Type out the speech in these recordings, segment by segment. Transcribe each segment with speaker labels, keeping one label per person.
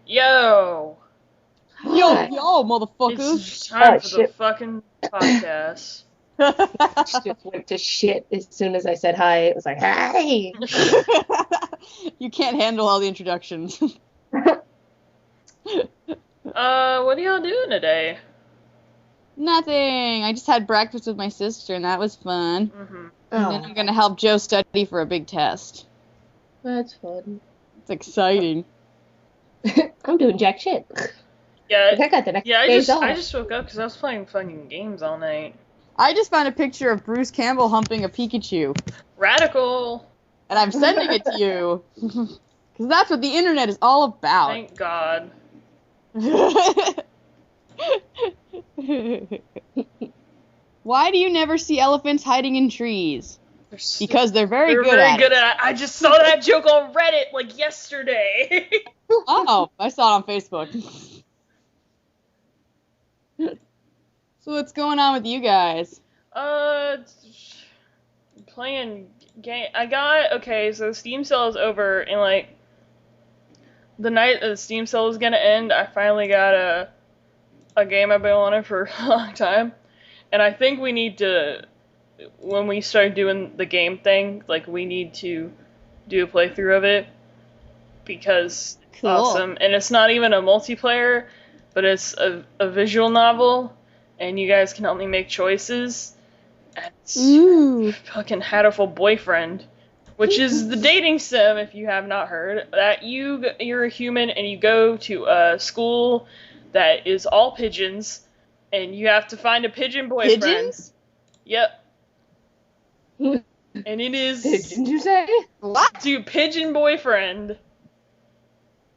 Speaker 1: Yo!
Speaker 2: Hi.
Speaker 3: Yo, motherfuckers.
Speaker 1: It's time
Speaker 2: Oh,
Speaker 1: for the
Speaker 2: shit.
Speaker 1: fucking podcast.
Speaker 2: Just went to shit as soon as I said hi. It was like, hi.
Speaker 3: You can't handle all the introductions.
Speaker 1: What are y'all doing today?
Speaker 3: Nothing. I just had breakfast with my sister, and that was fun.
Speaker 1: Mm-hmm.
Speaker 3: And then I'm gonna help Joe study for a big test.
Speaker 2: That's fun.
Speaker 3: It's exciting.
Speaker 2: I'm doing jack shit.
Speaker 1: Yeah,
Speaker 2: I got the next
Speaker 1: I
Speaker 2: days off.
Speaker 1: just woke up because I was playing fucking games all night.
Speaker 3: I just found a picture of Bruce Campbell humping a Pikachu,
Speaker 1: Radical!
Speaker 3: and I'm sending it to you. Because that's what the internet is all about.
Speaker 1: Thank God.
Speaker 3: Why do you never see elephants hiding in trees? Because they're very good
Speaker 1: very
Speaker 3: at
Speaker 1: good
Speaker 3: it.
Speaker 1: at it. I just saw that joke on Reddit, like, yesterday.
Speaker 3: Oh, I saw it on Facebook. So what's going on with you guys?
Speaker 1: Playing game. So the Steam sale is over, and, like, the night that the Steam sale was gonna end, I finally got a game I've been wanting for a long time. And I think we need to, when we start doing the game thing, like, we need to do a playthrough of it, because it's
Speaker 3: Cool.
Speaker 1: awesome. And it's not even a multiplayer, but it's a visual novel, and you guys can help me make choices. And it's
Speaker 3: Ooh.
Speaker 1: fucking Hatoful Boyfriend, which is the dating sim, if you have not heard, that you're a human and you go to a school that is all pigeons, and you have to find a pigeon boyfriend.
Speaker 3: Pigeons?
Speaker 1: Yep. And it is
Speaker 2: Did you say?
Speaker 3: What?
Speaker 1: to pigeon boyfriend.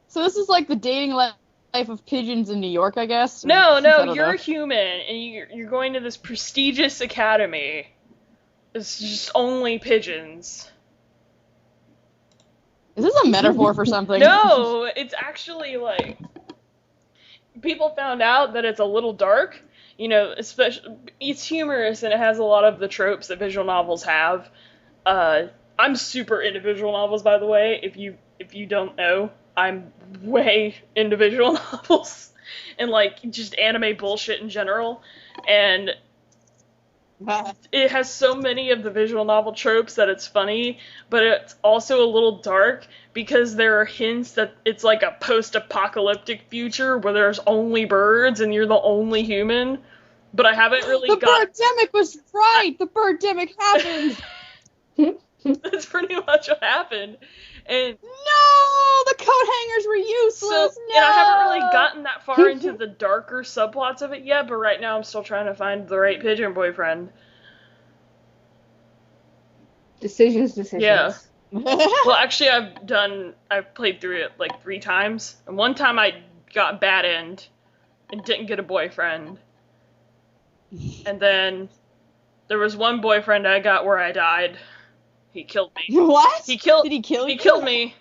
Speaker 3: So this is like the dating life of pigeons in New York, I guess?
Speaker 1: No,
Speaker 3: I don't
Speaker 1: you're
Speaker 3: know.
Speaker 1: a human, and you're going to this prestigious academy. It's just only pigeons.
Speaker 3: Is this a metaphor for something?
Speaker 1: No, it's actually, like, people found out that it's a little dark. You know, especially, it's humorous, and it has a lot of the tropes that visual novels have. I'm super into visual novels, by the way. If you don't know, I'm way into visual novels and, like, just anime bullshit in general. And it has so many of the visual novel tropes that it's funny, but it's also a little dark because there are hints that it's like a post-apocalyptic future where there's only birds and you're the only human. But I haven't really
Speaker 3: The birdemic was right! The birdemic happened!
Speaker 1: That's pretty much what happened. And
Speaker 3: No! The coat hangers were useless!
Speaker 1: so,
Speaker 3: No!
Speaker 1: and I haven't really gotten that far into the darker subplots of it yet, but right now I'm still trying to find the right pigeon boyfriend.
Speaker 2: Decisions.
Speaker 1: Yeah. Well, actually, I've played through it like 3 times, and one time I got bad end and didn't get a boyfriend. And then there was one boyfriend I got where I died. He killed me.
Speaker 3: What?
Speaker 1: He killed.
Speaker 3: Did he kill you?
Speaker 1: He killed me.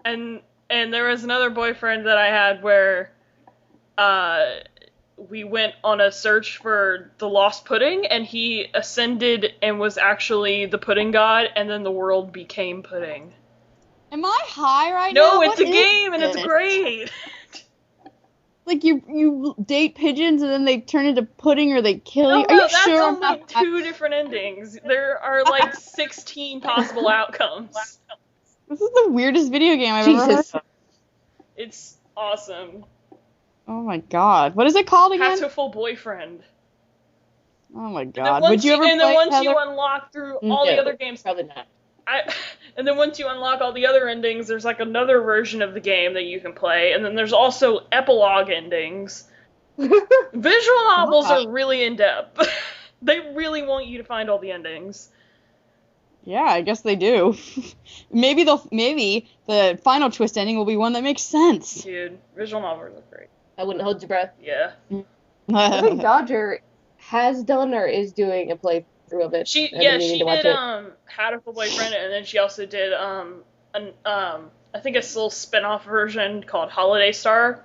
Speaker 1: And there was another boyfriend that I had where we went on a search for the lost pudding, and he ascended and was actually the pudding god, and then the world became pudding.
Speaker 3: Am I high right now?
Speaker 1: No, it's
Speaker 3: What
Speaker 1: a
Speaker 3: is
Speaker 1: game, and it's
Speaker 3: this?
Speaker 1: great.
Speaker 3: Like, you date pigeons and then they turn into pudding or they kill
Speaker 1: No,
Speaker 3: you? Are you
Speaker 1: that's
Speaker 3: sure I'm
Speaker 1: only
Speaker 3: not...
Speaker 1: 2 different endings. There are like 16 possible outcomes.
Speaker 3: This is the weirdest video game I've ever heard.
Speaker 2: Jesus.
Speaker 1: It's awesome.
Speaker 3: Oh my god. What is it called again?
Speaker 1: Hatoful Boyfriend.
Speaker 3: Oh my
Speaker 1: And
Speaker 3: god.
Speaker 1: then
Speaker 3: Would you ever
Speaker 1: and
Speaker 3: play
Speaker 1: then once
Speaker 3: Heather?
Speaker 1: you unlock through all the
Speaker 2: No,
Speaker 1: other games,
Speaker 2: Probably not.
Speaker 1: and then once you unlock all the other endings, there's like another version of the game that you can play, and then there's also epilogue endings. Visual novels are really in depth. They really want you to find all the endings.
Speaker 3: Yeah, I guess they do. maybe the final twist ending will be one that makes sense.
Speaker 1: Dude, visual novels are great.
Speaker 2: I wouldn't hold your breath.
Speaker 1: Yeah.
Speaker 2: I think Dodger has done or is doing a playthrough of it.
Speaker 1: She
Speaker 2: I've been meaning
Speaker 1: did
Speaker 2: to watch it.
Speaker 1: Hatoful Boyfriend, and then she also did I think a little spin-off version called Holiday Star.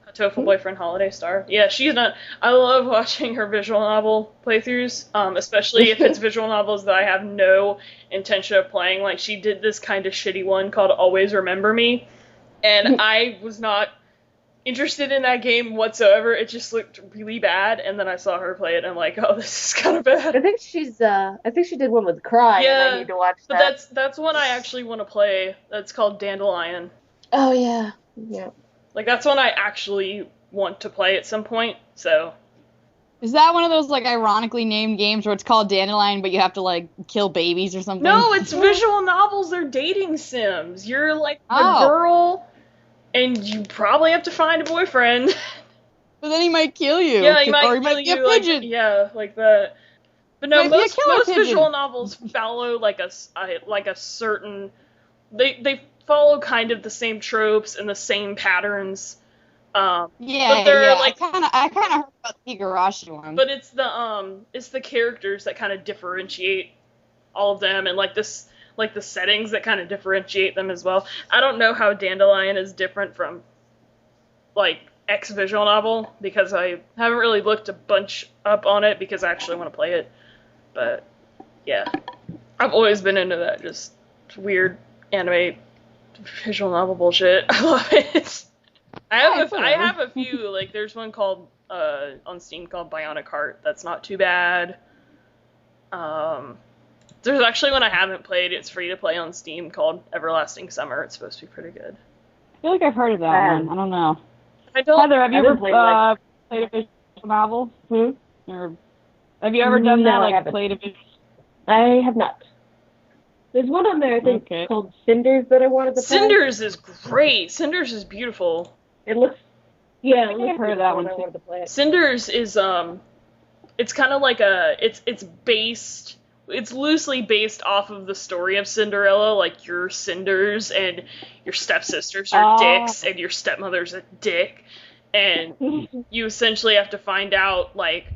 Speaker 1: Hatoful Boyfriend Holiday Star. Yeah, she's done. I love watching her visual novel playthroughs, especially if it's visual novels that I have no intention of playing. Like, she did this kind of shitty one called Always Remember Me, and I was not interested in that game whatsoever. It just looked really bad, and then I saw her play it, and I'm like, oh, this is kind of bad.
Speaker 2: I think she did one with Cry, and I need to watch
Speaker 1: but
Speaker 2: that.
Speaker 1: that's one I actually want to play. That's called Dandelion.
Speaker 2: Oh, yeah. Yeah.
Speaker 1: Like, that's one I actually want to play at some point, so...
Speaker 3: Is that one of those, like, ironically named games where it's called Dandelion, but you have to, like, kill babies or something?
Speaker 1: No, it's visual novels. They're dating sims. You're, like, a
Speaker 3: Oh.
Speaker 1: girl, and you probably have to find a boyfriend.
Speaker 3: But then he might kill you.
Speaker 1: Yeah, he might
Speaker 3: or he
Speaker 1: kill
Speaker 3: might be a
Speaker 1: you, like,
Speaker 3: pigeon.
Speaker 1: yeah, like that. But no,
Speaker 3: Might be a
Speaker 1: most
Speaker 3: killer pigeon.
Speaker 1: visual novels follow, like a certain... They follow kind of the same tropes and the same patterns. But they're like,
Speaker 3: I kind of heard about the Higurashi one.
Speaker 1: but it's the characters that kind of differentiate all of them, and like the settings that kind of differentiate them as well. I don't know how Dandelion is different from like X visual novel because I haven't really looked a bunch up on it because I actually want to play it. But yeah, I've always been into that just weird anime visual novel bullshit. I love it. I have a few, like, there's one called, on Steam called Bionic Heart, that's not too bad. There's actually one I haven't played, it's free to play on Steam, called Everlasting Summer, it's supposed to be pretty good.
Speaker 3: I feel like I've heard of that one. I don't know.
Speaker 1: I don't...
Speaker 3: Heather, have you ever
Speaker 2: played
Speaker 3: a visual novel?
Speaker 2: Hmm?
Speaker 3: Or have you ever done
Speaker 2: No,
Speaker 3: that,
Speaker 2: I
Speaker 3: like,
Speaker 2: haven't.
Speaker 3: played a visual...
Speaker 2: I have not. There's one on there, I think,
Speaker 3: Okay.
Speaker 2: called Cinders that I wanted to play.
Speaker 1: Cinders is great, Cinders is beautiful.
Speaker 2: It looks... Yeah,
Speaker 3: I think I've heard of that one,
Speaker 2: I
Speaker 3: too.
Speaker 2: wanted to play it.
Speaker 1: Cinders is, it's kind of like it's loosely based off of the story of Cinderella, like your cinders and your stepsisters are dicks and your stepmother's a dick, and you essentially have to find out, like,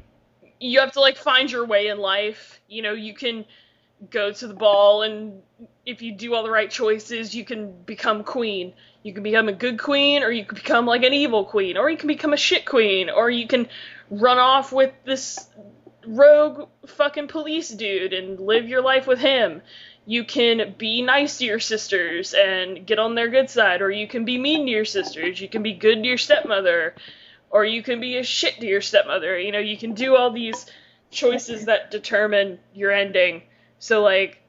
Speaker 1: you have to, like, find your way in life. You know, you can go to the ball, and if you do all the right choices, you can become queen. You can become a good queen, or you can become, like, an evil queen, or you can become a shit queen, or you can run off with this rogue fucking police dude and live your life with him. You can be nice to your sisters and get on their good side, or you can be mean to your sisters. You can be good to your stepmother, or you can be a shit to your stepmother. You know, you can do all these choices that determine your ending. So, like,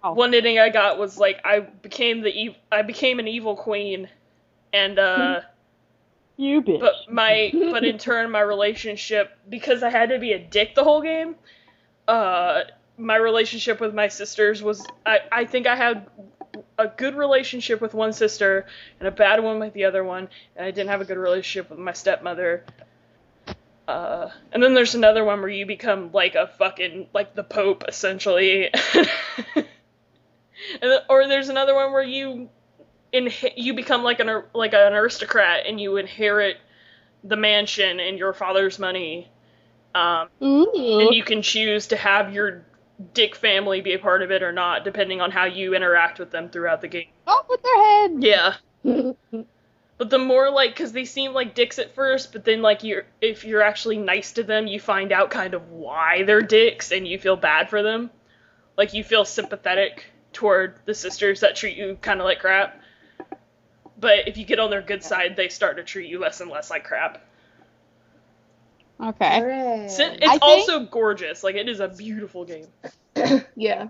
Speaker 1: one ending I got was, like, I became an evil queen, and
Speaker 3: You bitch.
Speaker 1: but in turn my relationship, because I had to be a dick the whole game, my relationship with my sisters was, I think I had a good relationship with one sister and a bad one with the other one, and I didn't have a good relationship with my stepmother. And then there's another one where you become like a fucking, like the Pope, essentially. Or there's another one where you become like an aristocrat and you inherit the mansion and your father's money. And you can choose to have your dick family be a part of it or not, depending on how you interact with them throughout the game.
Speaker 3: Off with their head!
Speaker 1: Yeah. But the more, like, because they seem like dicks at first, but then, like, if you're actually nice to them, you find out kind of why they're dicks, and you feel bad for them. Like, you feel sympathetic toward the sisters that treat you kind of like crap. But if you get on their good side, they start to treat you less and less like crap.
Speaker 3: Okay.
Speaker 2: Hooray.
Speaker 1: It's also gorgeous. Like, it is a beautiful game.
Speaker 2: Yeah.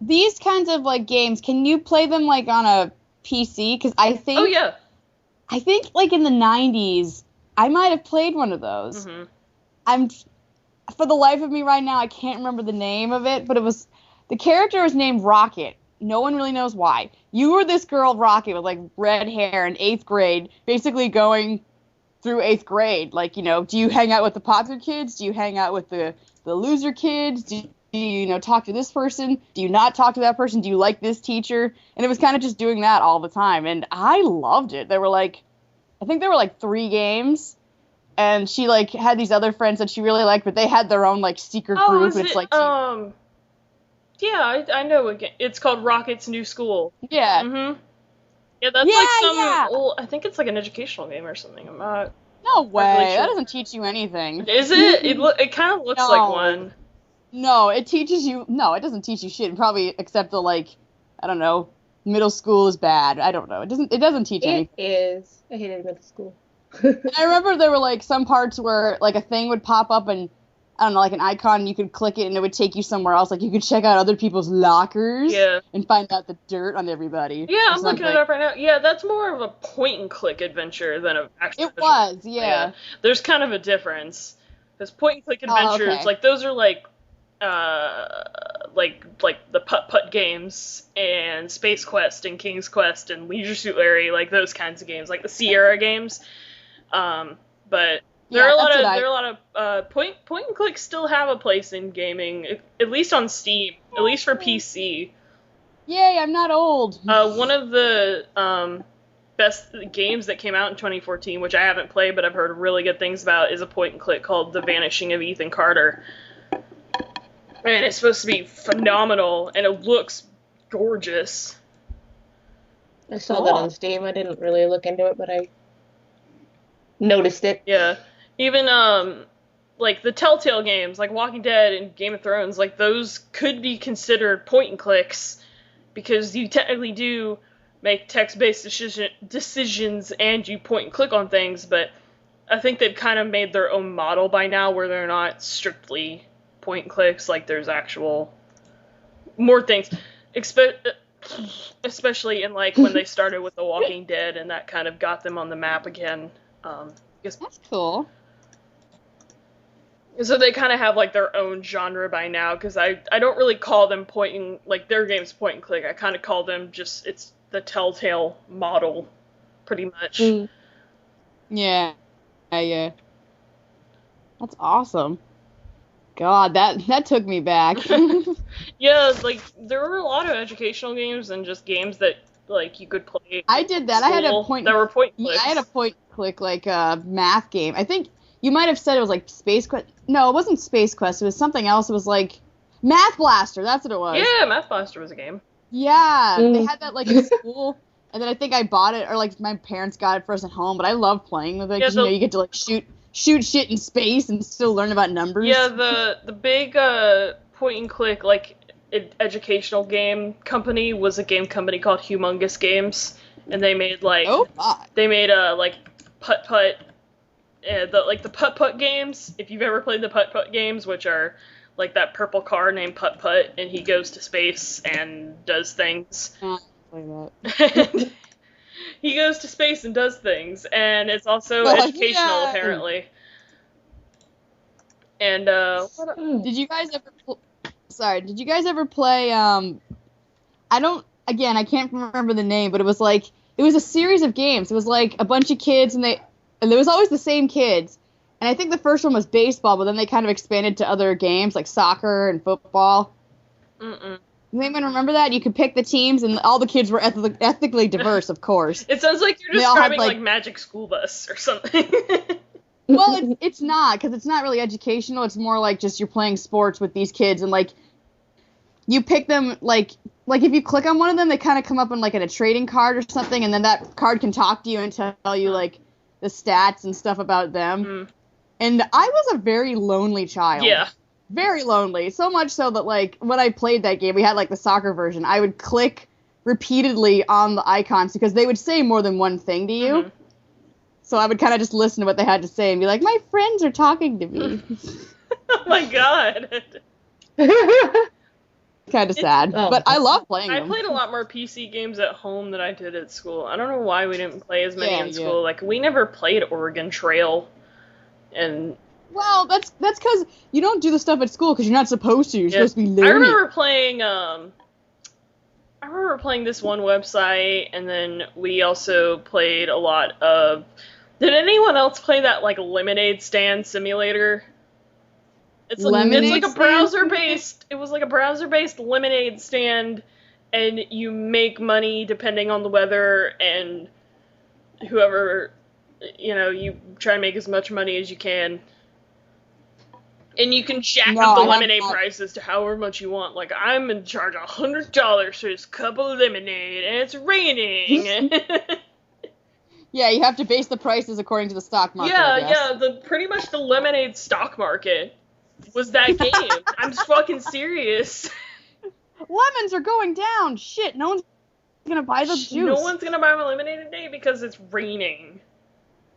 Speaker 3: These kinds of, like, games, can you play them, like, on a PC? Because I think...
Speaker 1: Oh, yeah.
Speaker 3: I think, like, in the 90s, I might have played one of those.
Speaker 1: Mm-hmm.
Speaker 3: For the life of me right now, I can't remember the name of it, but the character was named Rocket. No one really knows why. You were this girl, Rocket, with, like, red hair in 8th grade, basically going through 8th grade. Like, you know, do you hang out with the popular kids? Do you hang out with the loser kids? Do you talk to this person? Do you not talk to that person? Do you like this teacher? And it was kind of just doing that all the time. And I loved it. I think there were, like, 3 games. And she, like, had these other friends that she really liked, but they had their own, like, secret group.
Speaker 1: Is it, yeah, I know again. It's called Rocket's New School.
Speaker 3: Yeah.
Speaker 1: Mm-hmm. Yeah, that's like some old, I think it's like an educational game or something. I'm not...
Speaker 3: No way.
Speaker 1: really sure.
Speaker 3: That doesn't teach you anything.
Speaker 1: Is it? It kind of looks like one.
Speaker 3: No, it teaches you... No, it doesn't teach you shit. Probably except the, like, I don't know, middle school is bad. I don't know. It doesn't teach anything.
Speaker 2: It is. I hated middle school.
Speaker 3: And I remember there were like some parts where like a thing would pop up and I don't know, like an icon, and you could click it and it would take you somewhere else. Like you could check out other people's lockers and find out the dirt on everybody.
Speaker 1: Yeah, I'm looking it up right now. Yeah, that's more of a point and click adventure than an actual.
Speaker 3: It was, yeah.
Speaker 1: There's kind of a difference. Because point and click adventures, like those are like the putt games and Space Quest and King's Quest and Leisure Suit Larry, like those kinds of games, like the Sierra games. But there are a lot of point and click still have a place in gaming, at least on Steam, at least for PC.
Speaker 3: Yay, I'm not old.
Speaker 1: One of the best games that came out in 2014, which I haven't played but I've heard really good things about, is a point and click called The Vanishing of Ethan Carter. And it's supposed to be phenomenal, and it looks gorgeous.
Speaker 2: I saw that on Steam. I didn't really look into it, but I noticed it.
Speaker 1: Yeah. Even, like, the Telltale games, like Walking Dead and Game of Thrones, like, those could be considered point and clicks, because you technically do make text-based decisions and you point and click on things, but I think they've kind of made their own model by now where they're not strictly point and clicks, like there's actual more things, especially in like when they started with The Walking Dead and that kind of got them on the map again.
Speaker 3: That's cool.
Speaker 1: So they kind of have like their own genre by now, because I don't really call them like their games point and click. I kind of call them it's the Telltale model, pretty much.
Speaker 3: Yeah. That's awesome. God, that took me back.
Speaker 1: Yeah, like there were a lot of educational games and just games that like you could play.
Speaker 3: I did that. I had a point.
Speaker 1: That were point clicks.
Speaker 3: I had a point click like math game. I think you might have said it was like Space Quest. No, it wasn't Space Quest. It was something else. It was like Math Blaster. That's what it was.
Speaker 1: Yeah, Math Blaster was a game.
Speaker 3: Yeah, they had that like in school, and then I think I bought it, or like my parents got it for us at home. But I love playing with it because you get to like shoot shit in space and still learn about numbers.
Speaker 1: Yeah, the big point and click like educational game company was a game company called Humongous Games, and they made like like putt the putt games. If you've ever played the putt games, which are like that purple car named Putt Putt, and he goes to space and does things. He goes to space and does things, and it's also educational, apparently. And,
Speaker 3: Did you guys ever play, I can't remember the name, but it was a series of games. It was like a bunch of kids, and there was always the same kids. And I think the first one was baseball, but then they kind of expanded to other games, like soccer and football. Does anyone remember that? You could pick the teams, and all the kids were ethnically diverse, of course.
Speaker 1: It sounds like you're describing like Magic School Bus or something.
Speaker 3: Well, it's not, because it's not really educational. It's more like just you're playing sports with these kids, and like you pick them, like if you click on one of them, they kind of come up in like in a trading card or something, and then that card can talk to you and tell you like the stats and stuff about them. And I was a very lonely child.
Speaker 1: Yeah.
Speaker 3: Very lonely. So much so that, like, when I played that game, we had, like, the soccer version. I would click repeatedly on the icons because they would say more than one thing to you. So I would kind of just listen to what they had to say and be like, my friends are talking to me.
Speaker 1: Oh, my God.
Speaker 3: Kind of sad. But I love playing them.
Speaker 1: I played a lot more PC games at home than I did at school. I don't know why we didn't play as many in school. Like, we never played Oregon Trail. And
Speaker 3: well, that's because you don't do the stuff at school because you're not supposed to. You're supposed to be learning.
Speaker 1: I remember playing this one website, and then we also played a lot of. Did anyone else play that like lemonade stand simulator? It's like a browser-based. It was like a browser-based lemonade stand, and you make money depending on the weather and whoever. You try to make as much money as you can. And you can jack up the lemonade prices to however much you want. Like, I'm in charge of $100 for this cup of lemonade, and it's raining.
Speaker 3: Yeah, you have to base the prices according to the stock market.
Speaker 1: Yeah, pretty much the lemonade stock market was that game. I'm fucking serious.
Speaker 3: Lemons are going down. Shit, no one's gonna buy the juice.
Speaker 1: No one's gonna buy my lemonade today because it's raining.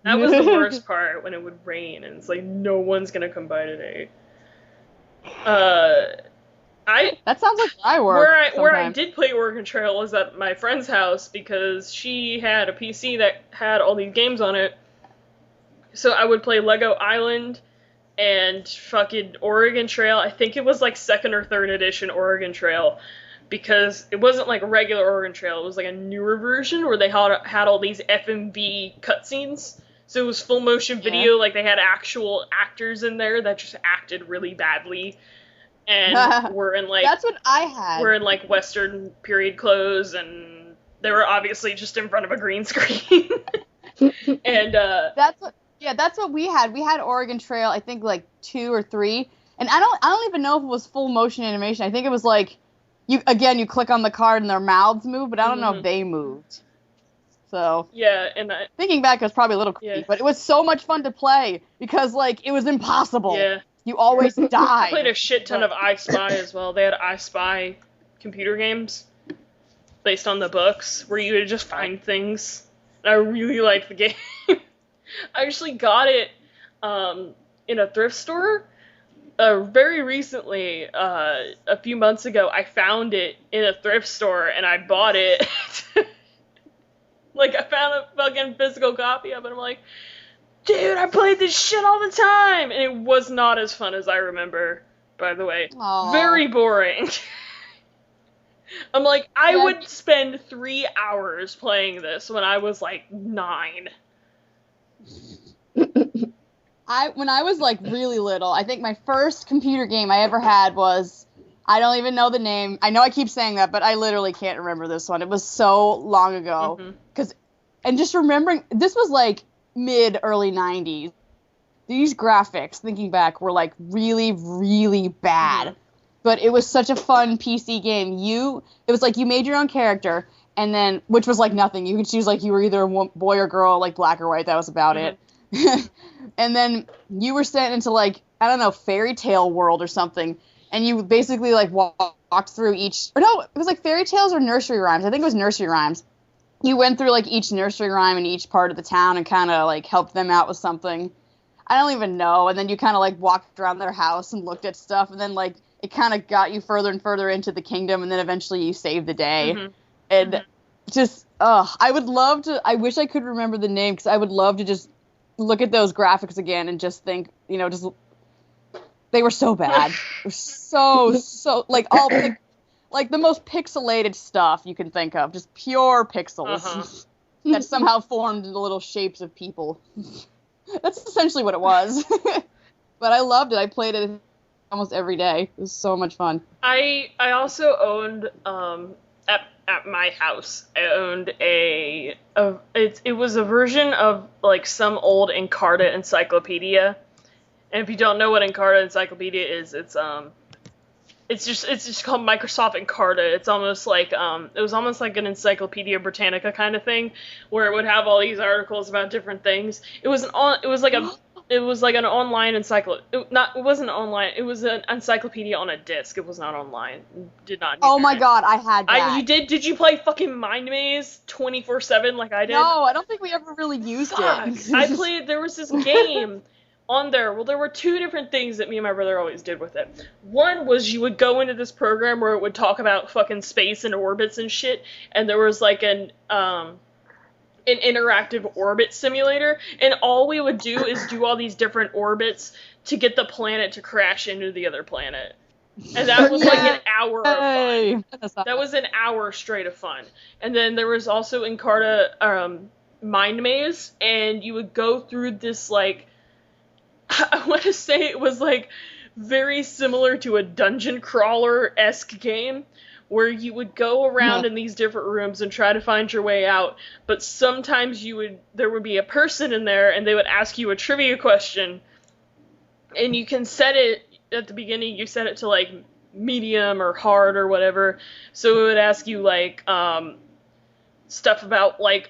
Speaker 1: That was the worst part, when it would rain and it's like no one's gonna come by today.
Speaker 3: That sounds like I work.
Speaker 1: Where I did play Oregon Trail was at my friend's house because she had a PC that had all these games on it. So I would play Lego Island and fucking Oregon Trail. I think it was like 2nd or 3rd edition Oregon Trail, because it wasn't like a regular Oregon Trail. It was like a newer version where they had all these FMV cutscenes. So it was full motion video, like they had actual actors in there that just acted really badly. And were in like...
Speaker 3: That's what I had.
Speaker 1: Were in like Western period clothes, and they were obviously just in front of a green screen. And
Speaker 3: that's what we had. We had Oregon Trail, I think like 2 or 3. And I don't even know if it was full motion animation. I think it was like you click on the card and their mouths move, but I don't know if they moved. So
Speaker 1: yeah, and
Speaker 3: thinking back, it was probably a little creepy, but it was so much fun to play because like it was impossible.
Speaker 1: Yeah.
Speaker 3: You always die.
Speaker 1: I played a shit ton of I Spy as well. They had I Spy computer games based on the books where you would just find things. And I really liked the game. I actually got it in a thrift store very recently. A few months ago, I found it in a thrift store and I bought it. Like, I found a fucking physical copy of it. I'm like, dude, I played this shit all the time! And it was not as fun as I remember, by the way.
Speaker 3: Aww.
Speaker 1: Very boring. I'm like, I would spend 3 hours playing this when I was, like, 9.
Speaker 3: When I was, like, really little, I think my first computer game I ever had was... I don't even know the name. I know I keep saying that, but I literally can't remember this one. It was so long ago. And just remembering, this was like mid-early 90s. These graphics, thinking back, were like really, really bad. But it was such a fun PC game. It was like you made your own character, and then, which was like nothing. You could choose like you were either a boy or girl, like black or white. That was about it. And then you were sent into like, I don't know, fairy tale world or something. And you basically, like, walked through each... Or no, it was, like, fairy tales or nursery rhymes. I think it was nursery rhymes. You went through, like, each nursery rhyme in each part of the town and kind of, like, helped them out with something. I don't even know. And then you kind of, like, walked around their house and looked at stuff. And then, like, it kind of got you further and further into the kingdom. And then eventually you saved the day. And just, I would love to... I wish I could remember the name, because I would love to just look at those graphics again and just think, you know, just... They were so bad. It was so like all like the most pixelated stuff you can think of, just pure pixels that somehow formed into little shapes of people. That's essentially what it was. But I loved it. I played it almost every day. It was so much fun.
Speaker 1: I also owned at my house. I owned it was a version of like some old Encarta encyclopedia. And if you don't know what Encarta Encyclopedia is, it's just called Microsoft Encarta. It's almost like it was almost like an Encyclopedia Britannica kind of thing, where it would have all these articles about different things. It was like an online encyclopedia. It wasn't online. It was an encyclopedia on a disc. It was not online. Did not.
Speaker 3: Oh my god, I had that.
Speaker 1: You did? Did you play fucking Mind Maze 24/7 like I did?
Speaker 3: No, I don't think we ever really used it.
Speaker 1: I played. There was this game. On there, well, there were 2 different things that me and my brother always did with it. One was you would go into this program where it would talk about fucking space and orbits and shit, and there was like an interactive orbit simulator, and all we would do is do all these different orbits to get the planet to crash into the other planet. And that was like an hour of fun. That was an hour straight of fun. And then there was also Encarta Mind Maze, and you would go through this like... I want to say it was, like, very similar to a dungeon crawler-esque game, where you would go around in these different rooms and try to find your way out, but sometimes there would be a person in there, and they would ask you a trivia question, and you can set it, at the beginning, you set it to, like, medium or hard or whatever, so it would ask you, like, stuff about, like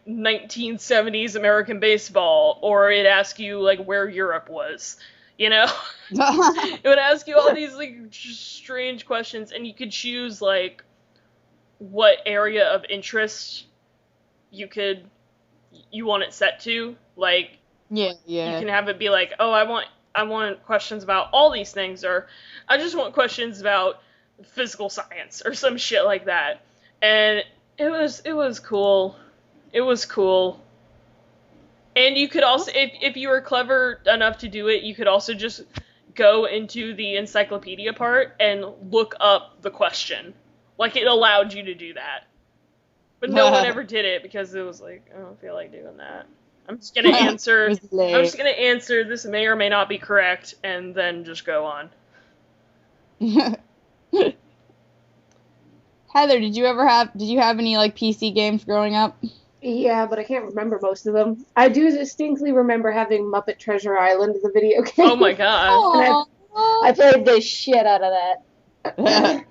Speaker 1: 1970s American baseball, or it'd ask you, like, where Europe was, you know? It would ask you all these, like, strange questions, and you could choose, like, what area of interest you could you want it set to. Like,
Speaker 3: Yeah.
Speaker 1: you can have it be like, oh, I want questions about all these things, or I just want questions about physical science or some shit like that. And it was cool. It was cool. And you could also, if you were clever enough to do it, you could also just go into the encyclopedia part and look up the question. Like, it allowed you to do that. But no one ever did it because it was like, I don't feel like doing that. I'm just gonna answer. This may or may not be correct, and then just go on.
Speaker 3: Heather, did you have any like PC games growing up?
Speaker 2: Yeah, but I can't remember most of them. I do distinctly remember having Muppet Treasure Island as a video game.
Speaker 1: Oh my god.
Speaker 2: I played the shit out of that.
Speaker 3: I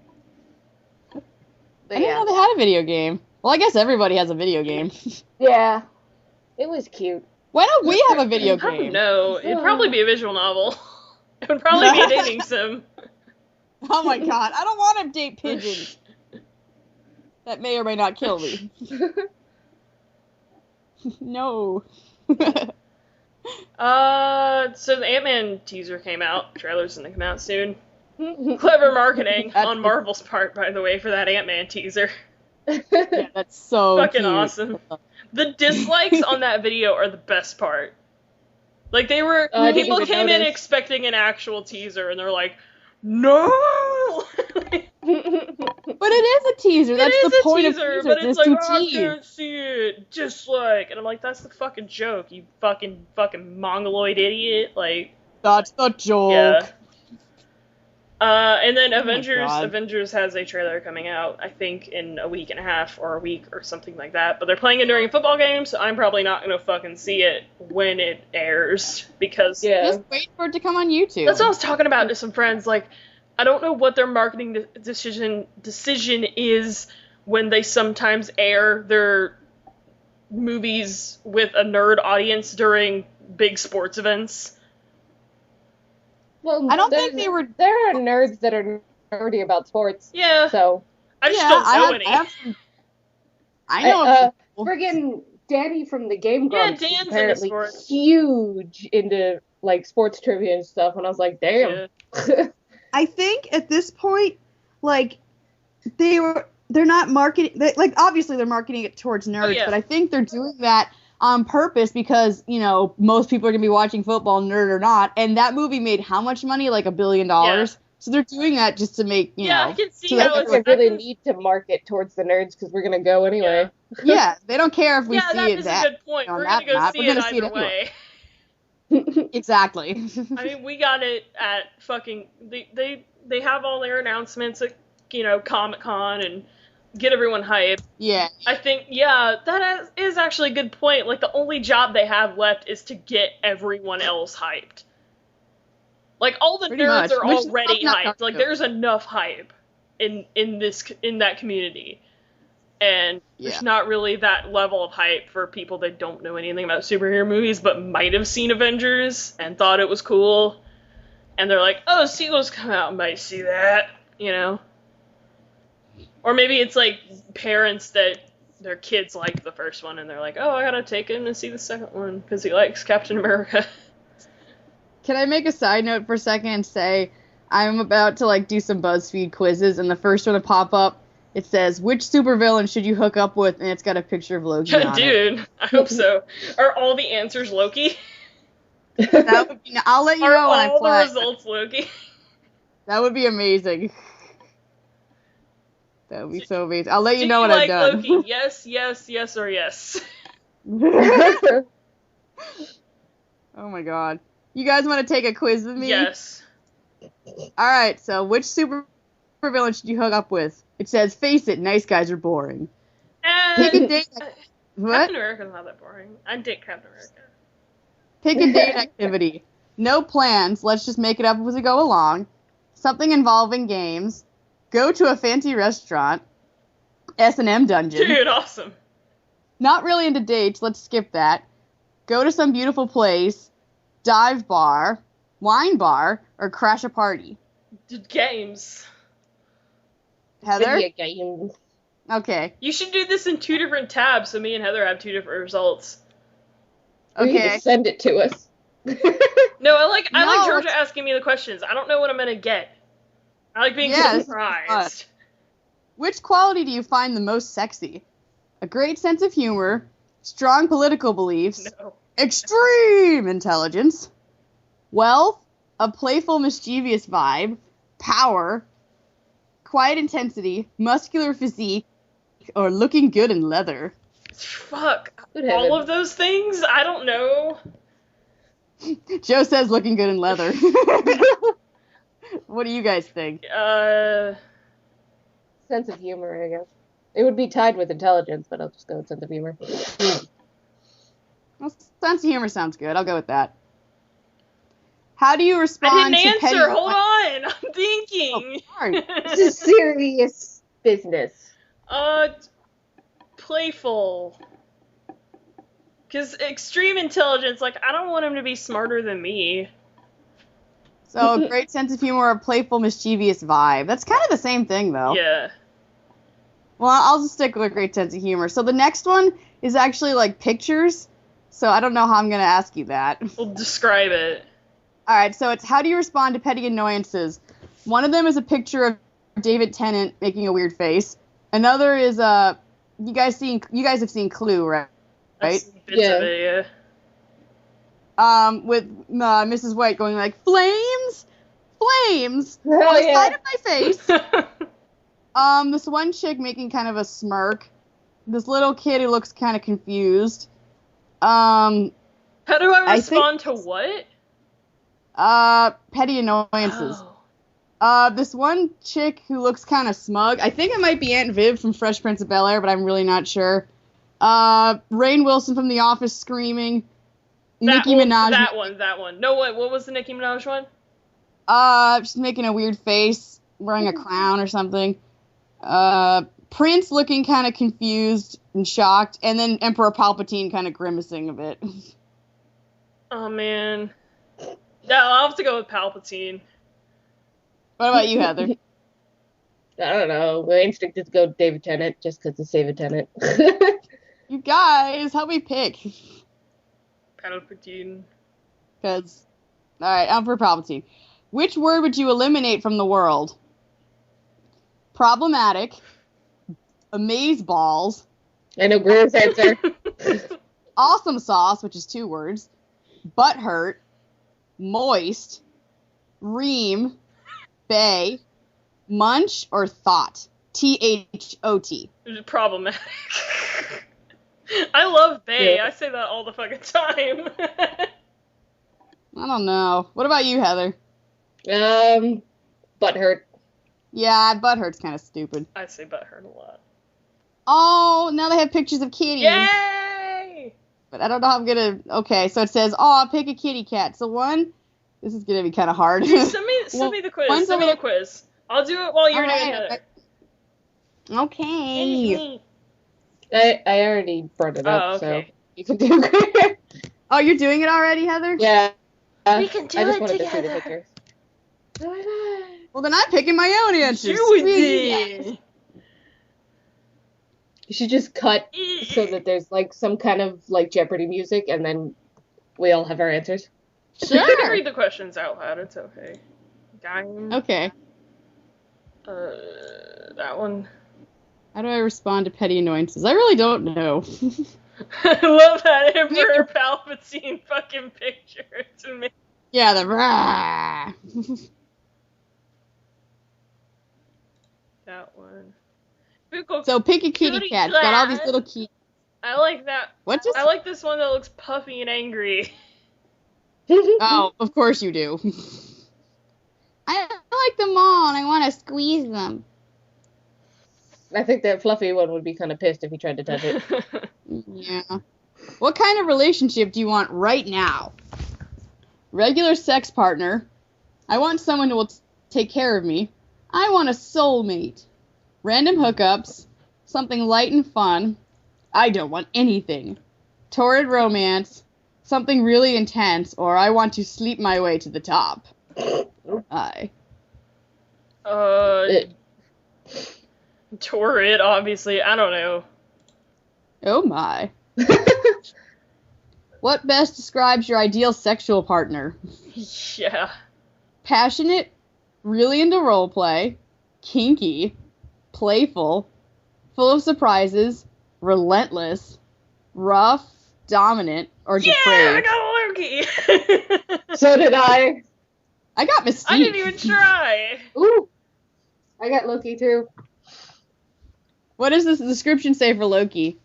Speaker 3: didn't know they had a video game. Well, I guess everybody has a video game.
Speaker 2: Yeah. It was cute.
Speaker 3: Why don't we have a video game?
Speaker 1: I don't know. It'd probably be a visual novel. It would probably be a dating sim.
Speaker 3: Oh my god, I don't want to date pigeons. That may or may not kill me. No.
Speaker 1: So the Ant-Man teaser came out. Trailer's gonna come out soon. Clever marketing on Marvel's part, by the way, for that Ant-Man teaser.
Speaker 3: Yeah, that's so
Speaker 1: fucking
Speaker 3: cute.
Speaker 1: Awesome. The dislikes on that video are the best part. Like, they were, people came in expecting an actual teaser, and they're like, no!
Speaker 3: But it is a teaser. That's the point of teaser.
Speaker 1: But it's like, I can't see it. Dislike. And I'm like, that's the fucking joke, you fucking mongoloid idiot. Like,
Speaker 3: that's the joke.
Speaker 1: Yeah. And then
Speaker 3: Oh
Speaker 1: Avengers has a trailer coming out, I think, in a week and a half or a week or something like that. But they're playing it during a football game, so I'm probably not gonna fucking see it when it airs because
Speaker 3: just wait for it to come on YouTube.
Speaker 1: That's what I was talking about to some friends. Like, I don't know what their marketing decision is when they sometimes air their movies with a nerd audience during big sports events.
Speaker 2: Well,
Speaker 3: I don't think they were.
Speaker 2: There are nerds that are nerdy about sports.
Speaker 1: Yeah.
Speaker 2: So
Speaker 1: I just don't know any.
Speaker 3: I know.
Speaker 2: Friggin' Danny from the Game Grumps is
Speaker 1: Dan's
Speaker 2: apparently
Speaker 1: into sports.
Speaker 2: huge into like sports trivia and stuff, and I was like, damn.
Speaker 1: Yeah.
Speaker 3: I think at this point, like they're not marketing. Like obviously they're marketing it towards nerds, but I think they're doing that on purpose because, you know, most people are going to be watching football, nerd or not, and that movie made how much money? Like $1 billion? Yeah. So they're doing that just to make, you know.
Speaker 1: I can see
Speaker 2: how it's they really need to market towards the nerds because we're going to go anyway.
Speaker 3: Yeah, they don't care if we see it.
Speaker 1: Yeah, that is a good point. We're going to go see it either way.
Speaker 3: Exactly.
Speaker 1: I mean, we got it at fucking, they have all their announcements at, you know, Comic-Con and get everyone hyped.
Speaker 3: Yeah.
Speaker 1: I think, that is actually a good point. Like, the only job they have left is to get everyone else hyped. Like, all the nerds are already hyped. Like, there's enough hype in that community. And there's not really that level of hype for people that don't know anything about superhero movies, but might have seen Avengers and thought it was cool. And they're like, oh, sequels come out, might see that, you know? Or maybe it's like parents that their kids like the first one and they're like, oh, I gotta take him to see the second one because he likes Captain America.
Speaker 3: Can I make a side note for a second and say I'm about to like do some BuzzFeed quizzes and the first one to pop up, it says, which supervillain should you hook up with? And it's got a picture of Loki on
Speaker 1: Dude, I hope so. Are all the answers Loki?
Speaker 3: That would be, I'll let you know when I play.
Speaker 1: Are all the results Loki?
Speaker 3: That would be amazing. That would be so amazing. I'll let you know when I'm done.
Speaker 1: Loki? Yes, yes, yes, or yes.
Speaker 3: Oh my god. You guys want to take a quiz with me?
Speaker 1: Yes.
Speaker 3: Alright, so which supervillain should you hook up with? It says, face it, nice guys are boring. Pick a date. What?
Speaker 1: Captain America's not that boring. I'd date Captain America.
Speaker 3: Pick a date activity. No plans, let's just make it up as we go along. Something involving games. Go to a fancy restaurant. S&M dungeon.
Speaker 1: Dude, awesome.
Speaker 3: Not really into dates, let's skip that. Go to some beautiful place. Dive bar. Wine bar. Or crash a party.
Speaker 1: Games.
Speaker 3: Heather?
Speaker 2: Video games.
Speaker 3: Okay.
Speaker 1: You should do this in 2 different tabs so me and Heather have 2 different results.
Speaker 2: Or you can
Speaker 3: Okay.
Speaker 2: just send it to us.
Speaker 1: No, I like
Speaker 3: No,
Speaker 1: Georgia asking me the questions. I don't know what I'm gonna get. I like being
Speaker 3: Yeah, this is
Speaker 1: surprised.
Speaker 3: Which quality do you find the most sexy? A great sense of humor, strong political beliefs,
Speaker 1: No.
Speaker 3: extreme intelligence, wealth, a playful, mischievous vibe, power, quiet intensity, muscular physique, or looking good in leather.
Speaker 1: Fuck.
Speaker 2: Good
Speaker 1: All
Speaker 2: heavens.
Speaker 1: of those things? I don't know.
Speaker 3: Joe says looking good in leather. What do you guys think?
Speaker 2: Sense of humor, I guess. It would be tied with intelligence, but I'll just go with sense of humor.
Speaker 3: Well, sense of humor sounds good. I'll go with that. How do you
Speaker 1: I
Speaker 3: respond
Speaker 1: didn't
Speaker 3: to petty...
Speaker 1: answer. Hold on. I'm thinking.
Speaker 3: Sorry.
Speaker 2: This is serious business.
Speaker 1: Playful. Because extreme intelligence, like, I don't want him to be smarter than me.
Speaker 3: So, great sense of humor, a playful, mischievous vibe. That's kind of the same thing, though.
Speaker 1: Yeah.
Speaker 3: Well, I'll just stick with a great sense of humor. So the next one is actually, like, pictures. So I don't know how I'm going to ask you that.
Speaker 1: We'll describe it.
Speaker 3: All right, so it's how do you respond to petty annoyances? One of them is a picture of David Tennant making a weird face. Another is you guys have seen Clue, right?
Speaker 1: That's bits of it, yeah.
Speaker 3: With Mrs. White going like flames on
Speaker 2: Oh,
Speaker 3: the
Speaker 2: yeah.
Speaker 3: side of my face. This one chick making kind of a smirk. This little kid who looks kind of confused.
Speaker 1: How do I
Speaker 3: I
Speaker 1: respond to what?
Speaker 3: Petty annoyances.
Speaker 1: Oh.
Speaker 3: This one chick who looks kind of smug. I think it might be Aunt Viv from Fresh Prince of Bel-Air, but I'm really not sure. Rainn Wilson from The Office screaming. Nicki Minaj.
Speaker 1: That one. No, what was the Nicki Minaj one?
Speaker 3: She's making a weird face, wearing a crown or something. Prince looking kind of confused and shocked, and then Emperor Palpatine kind of grimacing a bit.
Speaker 1: Oh, man. No, I'll have to go with Palpatine.
Speaker 3: What about you, Heather?
Speaker 2: I don't know. My instinct is to go with David Tennant just because it's David Tennant.
Speaker 3: You guys, help me pick.
Speaker 1: Palpatine.
Speaker 3: Because, alright, Emperor Palpatine. Which word would you eliminate from the world? Problematic. Amazeballs.
Speaker 2: I know Greer's answer.
Speaker 3: Awesome sauce, which is 2 words. Butthurt. Moist. Ream. Bay. Munch or thought. T-H-O-T.
Speaker 1: Problematic. I love Bay.
Speaker 2: Yeah.
Speaker 1: I say that all the fucking time.
Speaker 3: I don't know. What about you, Heather?
Speaker 2: Butthurt.
Speaker 3: Yeah, butthurt's kind of stupid.
Speaker 1: I say butthurt a lot.
Speaker 3: Oh, now they have pictures of kitties.
Speaker 1: Yay!
Speaker 3: But I don't know how I'm gonna... Okay, so it says, oh, pick a kitty cat. So one... This is gonna be kind of hard.
Speaker 1: Send me the quiz.
Speaker 3: one's
Speaker 1: Send me
Speaker 3: a
Speaker 1: the quiz. I'll do it while you're doing it.
Speaker 3: Okay.
Speaker 2: I already brought it up,
Speaker 1: Oh, okay.
Speaker 2: so you can do Greer.
Speaker 3: Oh, you're doing it already, Heather?
Speaker 2: Yeah.
Speaker 1: We can do
Speaker 2: I just
Speaker 1: it
Speaker 2: wanted to see the
Speaker 1: together.
Speaker 2: pictures.
Speaker 3: Well, then I'm picking my own answers.
Speaker 1: Do it.
Speaker 2: You should just cut so that there's like some kind of like Jeopardy music, and then we all have our answers.
Speaker 1: You can
Speaker 3: Sure.
Speaker 1: read the questions out loud. It's okay. Game.
Speaker 3: Okay.
Speaker 1: That one.
Speaker 3: How do I respond to petty annoyances? I really don't know.
Speaker 1: I love that Emperor Palpatine fucking picture. It's amazing.
Speaker 3: Yeah, the rah.
Speaker 1: That one. Pickle.
Speaker 3: So pick a kitty
Speaker 1: Kitty
Speaker 3: cat. It's got all these
Speaker 1: cat.
Speaker 3: little kitties.
Speaker 1: I like that.
Speaker 3: What just?
Speaker 1: I like this one that looks puffy and angry.
Speaker 3: Oh, of course you do. I like them all, and I want to squeeze them.
Speaker 2: I think that fluffy one would be kind of pissed if he tried to touch it.
Speaker 3: Yeah. What kind of relationship do you want right now? Regular sex partner. I want someone who will take care of me. I want a soulmate. Random hookups. Something light and fun. I don't want anything. Torrid romance. Something really intense. Or I want to sleep my way to the top. Aye.
Speaker 1: Torrid, obviously. I don't know.
Speaker 3: Oh my. What best describes your ideal sexual partner?
Speaker 1: Yeah.
Speaker 3: Passionate, really into roleplay, kinky, playful, full of surprises, relentless, rough, dominant, or
Speaker 1: Yeah,
Speaker 3: depraved.
Speaker 1: I got Loki.
Speaker 2: So did I.
Speaker 3: I got Mystique.
Speaker 1: I didn't even try.
Speaker 2: Ooh. I got Loki too.
Speaker 3: What does this description say for Loki?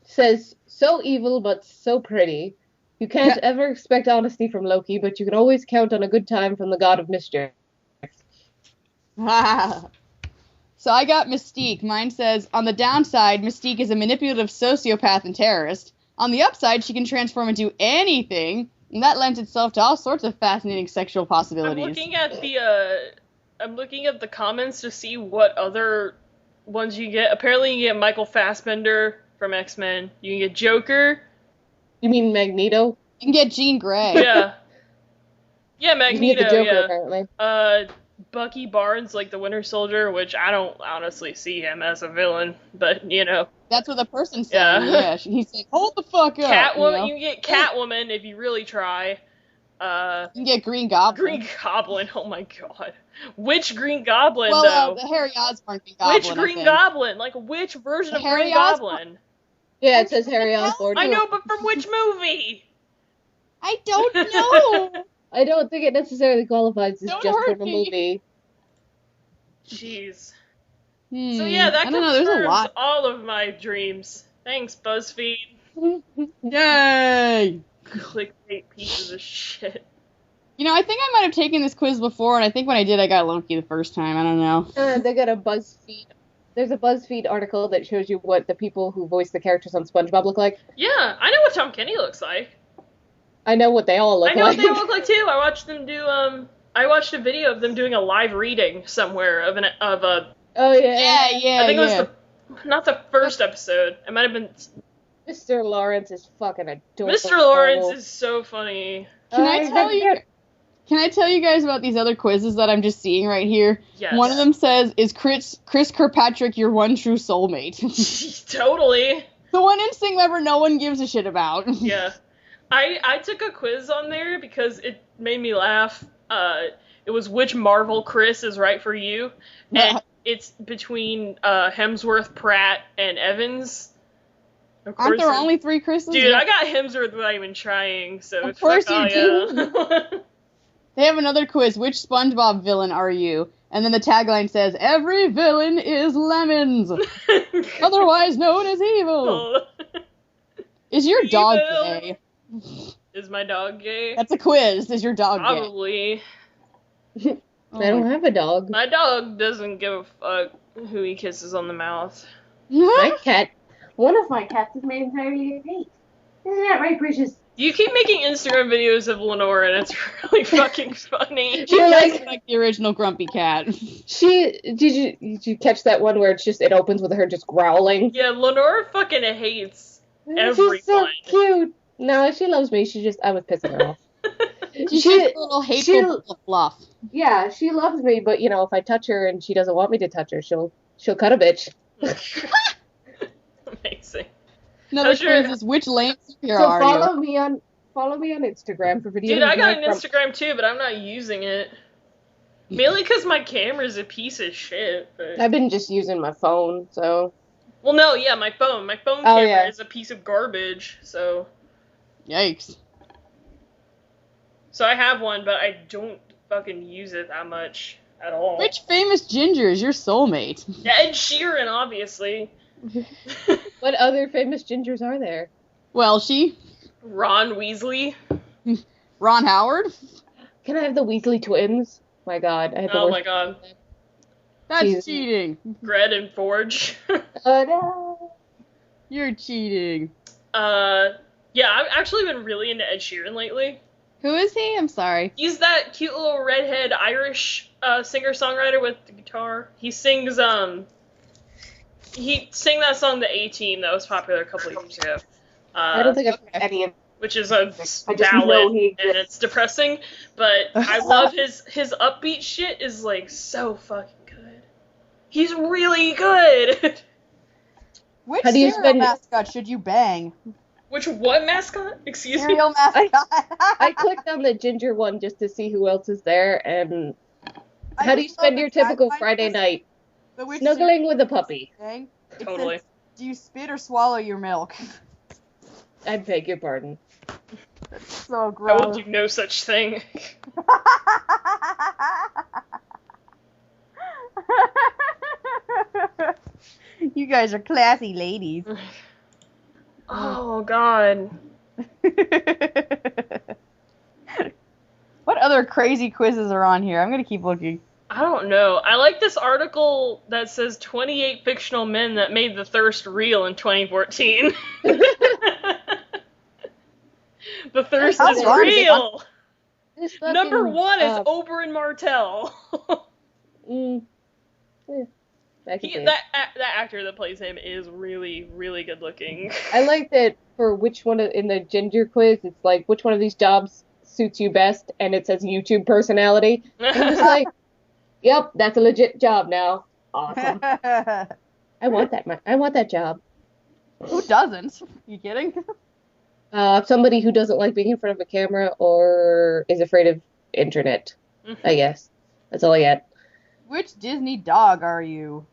Speaker 2: Says, so evil but so pretty. You can't ever expect honesty from Loki, but you can always count on a good time from the god of mischief.
Speaker 3: So I got Mystique. Mine says, on the downside, Mystique is a manipulative sociopath and terrorist. On the upside, she can transform into anything, and that lends itself to all sorts of fascinating sexual possibilities.
Speaker 1: I'm looking at the comments to see what other ones you get. Apparently you get Michael Fassbender from X-Men. You can get Joker.
Speaker 2: You mean Magneto?
Speaker 3: You can get Jean Grey.
Speaker 1: Yeah. Yeah,
Speaker 2: You can get
Speaker 1: Magneto,
Speaker 2: the Joker,
Speaker 1: yeah.
Speaker 2: apparently.
Speaker 1: Bucky Barnes, like the Winter Soldier, which I don't honestly see him as a villain, but, you know.
Speaker 3: That's what the person said.
Speaker 1: Yeah.
Speaker 3: He's like, hold the fuck up.
Speaker 1: Catwoman,
Speaker 3: you
Speaker 1: you can get Catwoman if you really try.
Speaker 3: You can get Green Goblin.
Speaker 1: Green Goblin, oh my god. Which Green Goblin,
Speaker 3: well,
Speaker 1: though?
Speaker 3: the Harry Osborn Green Goblin.
Speaker 1: Which Green Goblin? Like, which version of
Speaker 3: Harry
Speaker 1: Green
Speaker 3: Osborn?
Speaker 1: Goblin?
Speaker 2: Yeah, it says Harry Osborn.
Speaker 1: I know, but from which movie?
Speaker 3: I don't know.
Speaker 2: I don't think it necessarily qualifies as
Speaker 3: Don't
Speaker 2: just
Speaker 3: hurt
Speaker 2: from a
Speaker 3: me.
Speaker 2: movie.
Speaker 1: Jeez. So yeah, that
Speaker 3: I don't know, there's a
Speaker 1: confirms
Speaker 3: lot.
Speaker 1: all of my dreams. Thanks, BuzzFeed.
Speaker 3: Yay!
Speaker 1: Clickbait pieces of shit.
Speaker 3: You know, I think I might have taken this quiz before, and I think when I did, I got Loki the first time. I don't know.
Speaker 2: They got a BuzzFeed. There's a BuzzFeed article that shows you what the people who voice the characters on SpongeBob look like.
Speaker 1: Yeah, I know what Tom Kenny looks like.
Speaker 2: I know what they all look
Speaker 1: I know
Speaker 2: like.
Speaker 1: what they all look like too. I watched them do I watched a video of them doing a live reading somewhere of a
Speaker 2: Oh yeah.
Speaker 3: Yeah.
Speaker 1: I think it was not the first episode. It might have been
Speaker 2: Mr. Lawrence is fucking adorable.
Speaker 1: Mr. Lawrence is so funny.
Speaker 3: Can I tell you guys about these other quizzes that I'm just seeing right here?
Speaker 1: Yes.
Speaker 3: One of them says, is Chris Kirkpatrick your one true soulmate?
Speaker 1: Totally.
Speaker 3: The one instinct member no one gives a shit about.
Speaker 1: Yeah. I took a quiz on there because it made me laugh. It was which Marvel Chris is right for you. And it's between Hemsworth, Pratt, and Evans. Of
Speaker 3: Aren't there
Speaker 1: course,
Speaker 3: only 3 Chris's?
Speaker 1: Dude, I got Hemsworth without even trying, so
Speaker 3: Of course
Speaker 1: fuck,
Speaker 3: you
Speaker 1: yeah.
Speaker 3: They have another quiz. Which SpongeBob villain are you? And then the tagline says, every villain is lemons, otherwise known as evil. Is your dog
Speaker 1: Evil.
Speaker 3: gay?
Speaker 1: Is my dog gay?
Speaker 3: That's a quiz. Is your dog
Speaker 1: Probably.
Speaker 3: gay?
Speaker 2: I don't have a dog.
Speaker 1: My dog doesn't give a fuck who he kisses on the mouth.
Speaker 2: My cat. One of my cats is made entirely of hate. Isn't that right, Precious?
Speaker 1: You keep making Instagram videos of Lenore, and it's really fucking funny.
Speaker 3: She does like the original Grumpy Cat.
Speaker 2: Did you catch that one where it opens with her just growling?
Speaker 1: Yeah, Lenore fucking hates everyone.
Speaker 2: She's so cute. No, she loves me. I was pissing her off.
Speaker 3: She's just a little hateful little fluff.
Speaker 2: Yeah, she loves me, but if I touch her and she doesn't want me to touch her, she'll cut a bitch.
Speaker 1: Amazing.
Speaker 3: Another quiz is which lame superhero
Speaker 2: So
Speaker 3: are you?
Speaker 2: follow me on Instagram for videos.
Speaker 1: Dude, I got an Instagram too, but I'm not using it. Mainly because my camera's a piece of shit. But...
Speaker 2: I've been just using my phone, so.
Speaker 1: Well, no, yeah, my phone. My phone camera is a piece of garbage, so.
Speaker 3: Yikes.
Speaker 1: So I have one, but I don't fucking use it that much at all.
Speaker 3: Which famous ginger is your soulmate?
Speaker 1: Yeah, Ed Sheeran, obviously.
Speaker 2: What other famous gingers are there?
Speaker 3: Well, she.
Speaker 1: Ron Weasley.
Speaker 3: Ron Howard?
Speaker 2: Can I have the Weasley twins? My god, I had the
Speaker 1: Oh
Speaker 2: worst.
Speaker 1: my god.
Speaker 3: That's cheating.
Speaker 1: Gred and Forge.
Speaker 2: Oh no.
Speaker 3: You're cheating.
Speaker 1: Yeah, I've actually been really into Ed Sheeran lately.
Speaker 3: Who is he? I'm sorry.
Speaker 1: He's that cute little redhead Irish singer-songwriter with the guitar. He sings, he sang that song, The A-Team, that was popular a couple of years ago.
Speaker 2: I don't think I've heard any of.
Speaker 1: Which is a
Speaker 2: know
Speaker 1: ballad,
Speaker 2: he
Speaker 1: and it's depressing, but I love his upbeat shit is, like, so fucking good. He's really good!
Speaker 3: Which
Speaker 2: How do you
Speaker 3: cereal
Speaker 2: spend-
Speaker 3: mascot should you bang?
Speaker 1: Which what mascot? Excuse me?
Speaker 3: Cereal mascot.
Speaker 2: I clicked on the ginger one just to see who else is there, and
Speaker 3: I
Speaker 2: how do you
Speaker 3: just
Speaker 2: spend
Speaker 3: love
Speaker 2: your
Speaker 3: the
Speaker 2: typical
Speaker 3: tagline
Speaker 2: Friday
Speaker 3: for this,
Speaker 2: night?
Speaker 3: the which
Speaker 2: Snuggling with a puppy.
Speaker 3: thing. It
Speaker 1: Totally.
Speaker 3: says, do you spit or swallow your milk?
Speaker 2: I beg your pardon.
Speaker 3: So
Speaker 1: I will
Speaker 3: gross.
Speaker 1: do no such thing.
Speaker 3: You guys are classy ladies.
Speaker 1: Oh, God.
Speaker 3: What other crazy quizzes are on here? I'm gonna keep looking.
Speaker 1: I don't know. I like this article that says 28 fictional men that made the thirst real in 2014. The thirst
Speaker 3: How
Speaker 1: is
Speaker 3: long is it?
Speaker 1: real.
Speaker 2: This fucking,
Speaker 1: Number one is Oberyn Martell.
Speaker 2: yeah, I can see it.
Speaker 1: that actor that plays him is really, really good looking.
Speaker 2: I like that for which one in the ginger quiz, it's like, which one of these jobs suits you best, and it says YouTube personality. And I'm just like, yep, that's a legit job now. Awesome. I want that job.
Speaker 3: Who doesn't? You kidding?
Speaker 2: Somebody who doesn't like being in front of a camera or is afraid of internet, I guess. That's all I got.
Speaker 3: Which Disney dog are you?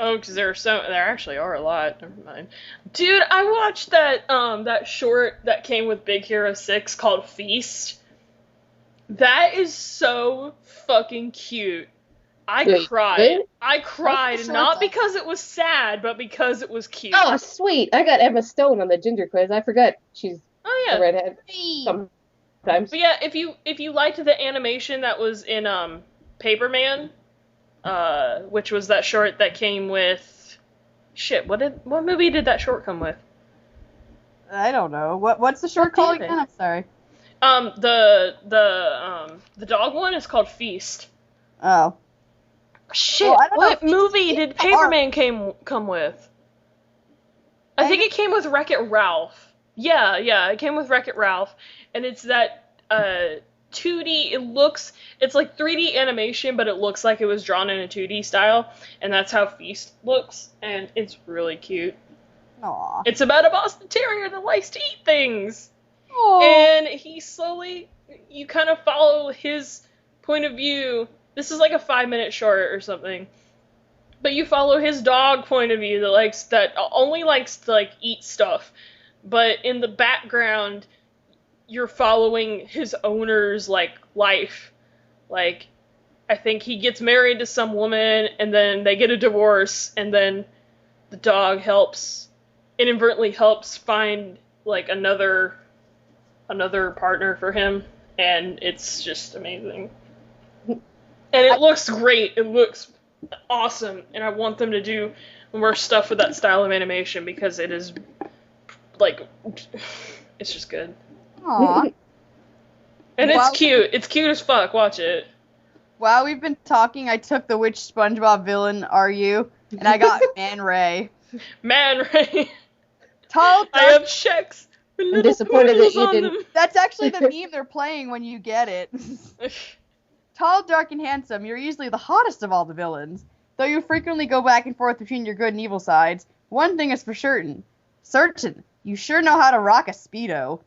Speaker 1: Oh, because there actually are a lot. Never mind. Dude, I watched that short that came with Big Hero 6 called Feast. That is so fucking cute. I
Speaker 2: Wait,
Speaker 1: cried.
Speaker 2: really?
Speaker 1: I cried,
Speaker 3: What's the
Speaker 1: not
Speaker 3: short
Speaker 1: because it was sad, but because it was cute.
Speaker 2: Oh, sweet. I got Emma Stone on the ginger quiz. I forgot she's
Speaker 1: Oh,
Speaker 2: a
Speaker 1: yeah.
Speaker 2: redhead sometimes.
Speaker 1: But yeah, if you liked the animation that was in Paperman, which was that short that came with what movie did that short come with?
Speaker 3: I don't know. What's the short
Speaker 2: God
Speaker 3: called
Speaker 2: damn it.
Speaker 3: again? I'm sorry.
Speaker 1: The dog one is called Feast.
Speaker 3: Oh.
Speaker 1: Shit,
Speaker 3: Well, I don't know
Speaker 1: what
Speaker 3: if it's
Speaker 1: movie did
Speaker 3: Feast or-
Speaker 1: Paperman come with? I think it came with Wreck-It Ralph. Yeah, it came with Wreck-It Ralph, and it's that 2D. It's like 3D animation, but it looks like it was drawn in a 2D style, and that's how Feast looks, and it's really cute.
Speaker 3: Aw.
Speaker 1: It's about a Boston Terrier that likes to eat things,
Speaker 3: Aw.
Speaker 1: and you kind of follow his point of view. This is like a 5-minute short or something. But you follow his dog point of view that only likes to like eat stuff. But in the background, you're following his owner's like life. Like, I think he gets married to some woman and then they get a divorce, and then the dog inadvertently helps find like another partner for him, and it's just amazing. And it looks great. It looks awesome, and I want them to do more stuff with that style of animation because it is like it's just good.
Speaker 3: Aw.
Speaker 1: And
Speaker 3: Wow.
Speaker 1: it's cute. It's cute as fuck. Watch it.
Speaker 3: While we've been talking, I took the which SpongeBob villain are you, and I got Man Ray.
Speaker 1: Man, Ray.
Speaker 3: Tall,
Speaker 1: I
Speaker 3: dark.
Speaker 1: have checks. with
Speaker 2: I'm
Speaker 1: little
Speaker 2: disappointed that
Speaker 1: poodles
Speaker 2: you
Speaker 1: on
Speaker 2: didn't-
Speaker 3: That's actually the meme they're playing when you get it.
Speaker 1: them.
Speaker 3: Tall, dark, and handsome, you're usually the hottest of all the villains. Though you frequently go back and forth between your good and evil sides, one thing is for certain. You sure know how to rock a Speedo.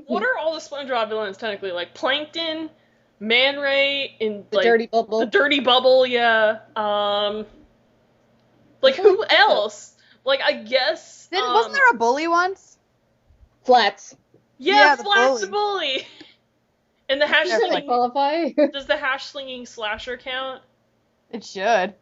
Speaker 1: What are all the SpongeBob villains technically? Like Plankton, Man Ray, and
Speaker 2: The
Speaker 1: like
Speaker 2: dirty bubble.
Speaker 1: the Dirty Bubble, yeah. Like who else? Like I guess.
Speaker 3: Wasn't there a bully once?
Speaker 2: Flats.
Speaker 1: Yeah,
Speaker 3: the
Speaker 1: Flats the bully. And the hash
Speaker 2: Does that
Speaker 1: slinging.
Speaker 2: qualify?
Speaker 1: Does the hash slinging slasher count?
Speaker 3: It should.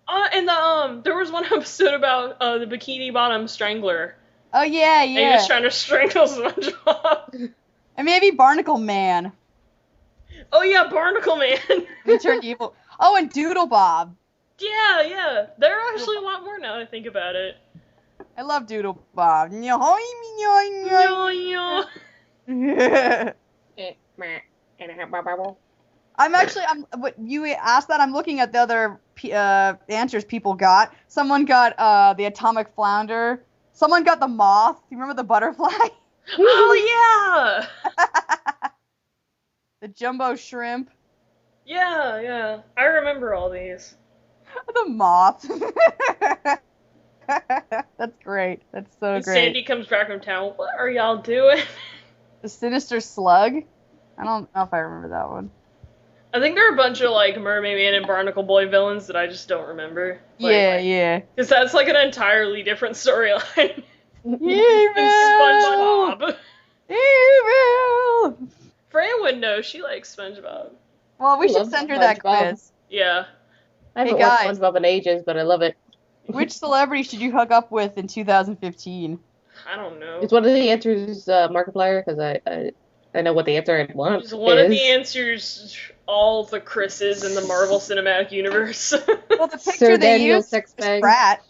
Speaker 1: And there was one episode about the Bikini Bottom Strangler.
Speaker 3: Oh, yeah,
Speaker 1: And he
Speaker 3: yeah.
Speaker 1: was trying to strangle SpongeBob.
Speaker 3: And maybe Barnacle Man.
Speaker 1: Oh yeah, Barnacle Man.
Speaker 3: He turned evil. Oh, and Doodle Bob.
Speaker 1: Yeah. There are actually a lot more now that I think about it.
Speaker 3: I love Doodle Bob.
Speaker 1: Yo.
Speaker 3: What you asked that, I'm looking at the other answers people got. Someone got the atomic flounder. Someone got the moth. You remember the butterfly?
Speaker 1: Oh yeah.
Speaker 3: The jumbo shrimp.
Speaker 1: Yeah. I remember all these.
Speaker 3: The moth. That's great. That's so
Speaker 1: And
Speaker 3: great.
Speaker 1: Sandy comes back from town. What are y'all doing?
Speaker 3: The Sinister Slug? I don't know if I remember that one.
Speaker 1: I think there are a bunch of like Mermaid Man and Barnacle Boy villains that I just don't remember.
Speaker 3: Yeah.
Speaker 1: Because that's like an entirely different storyline.
Speaker 3: Evil!
Speaker 1: SpongeBob.
Speaker 3: Evil!
Speaker 1: Freya would know. She likes SpongeBob.
Speaker 3: Well, we
Speaker 2: I
Speaker 3: should
Speaker 2: love
Speaker 3: send her that
Speaker 2: SpongeBob.
Speaker 3: quiz.
Speaker 1: Yeah.
Speaker 2: I haven't
Speaker 3: Hey,
Speaker 2: watched
Speaker 3: guys.
Speaker 2: SpongeBob in ages, but I love it.
Speaker 3: Which celebrity should you hook up with in 2015?
Speaker 1: I don't know.
Speaker 2: Is one of the answers Markiplier? Because I know what the answer I want
Speaker 1: Is one of
Speaker 2: is.
Speaker 1: the answers all the Chris's in the Marvel Cinematic Universe?
Speaker 3: Well, the picture
Speaker 2: Sir
Speaker 3: they
Speaker 2: Daniel
Speaker 3: used is Chris
Speaker 2: Sexbag.
Speaker 3: Pratt.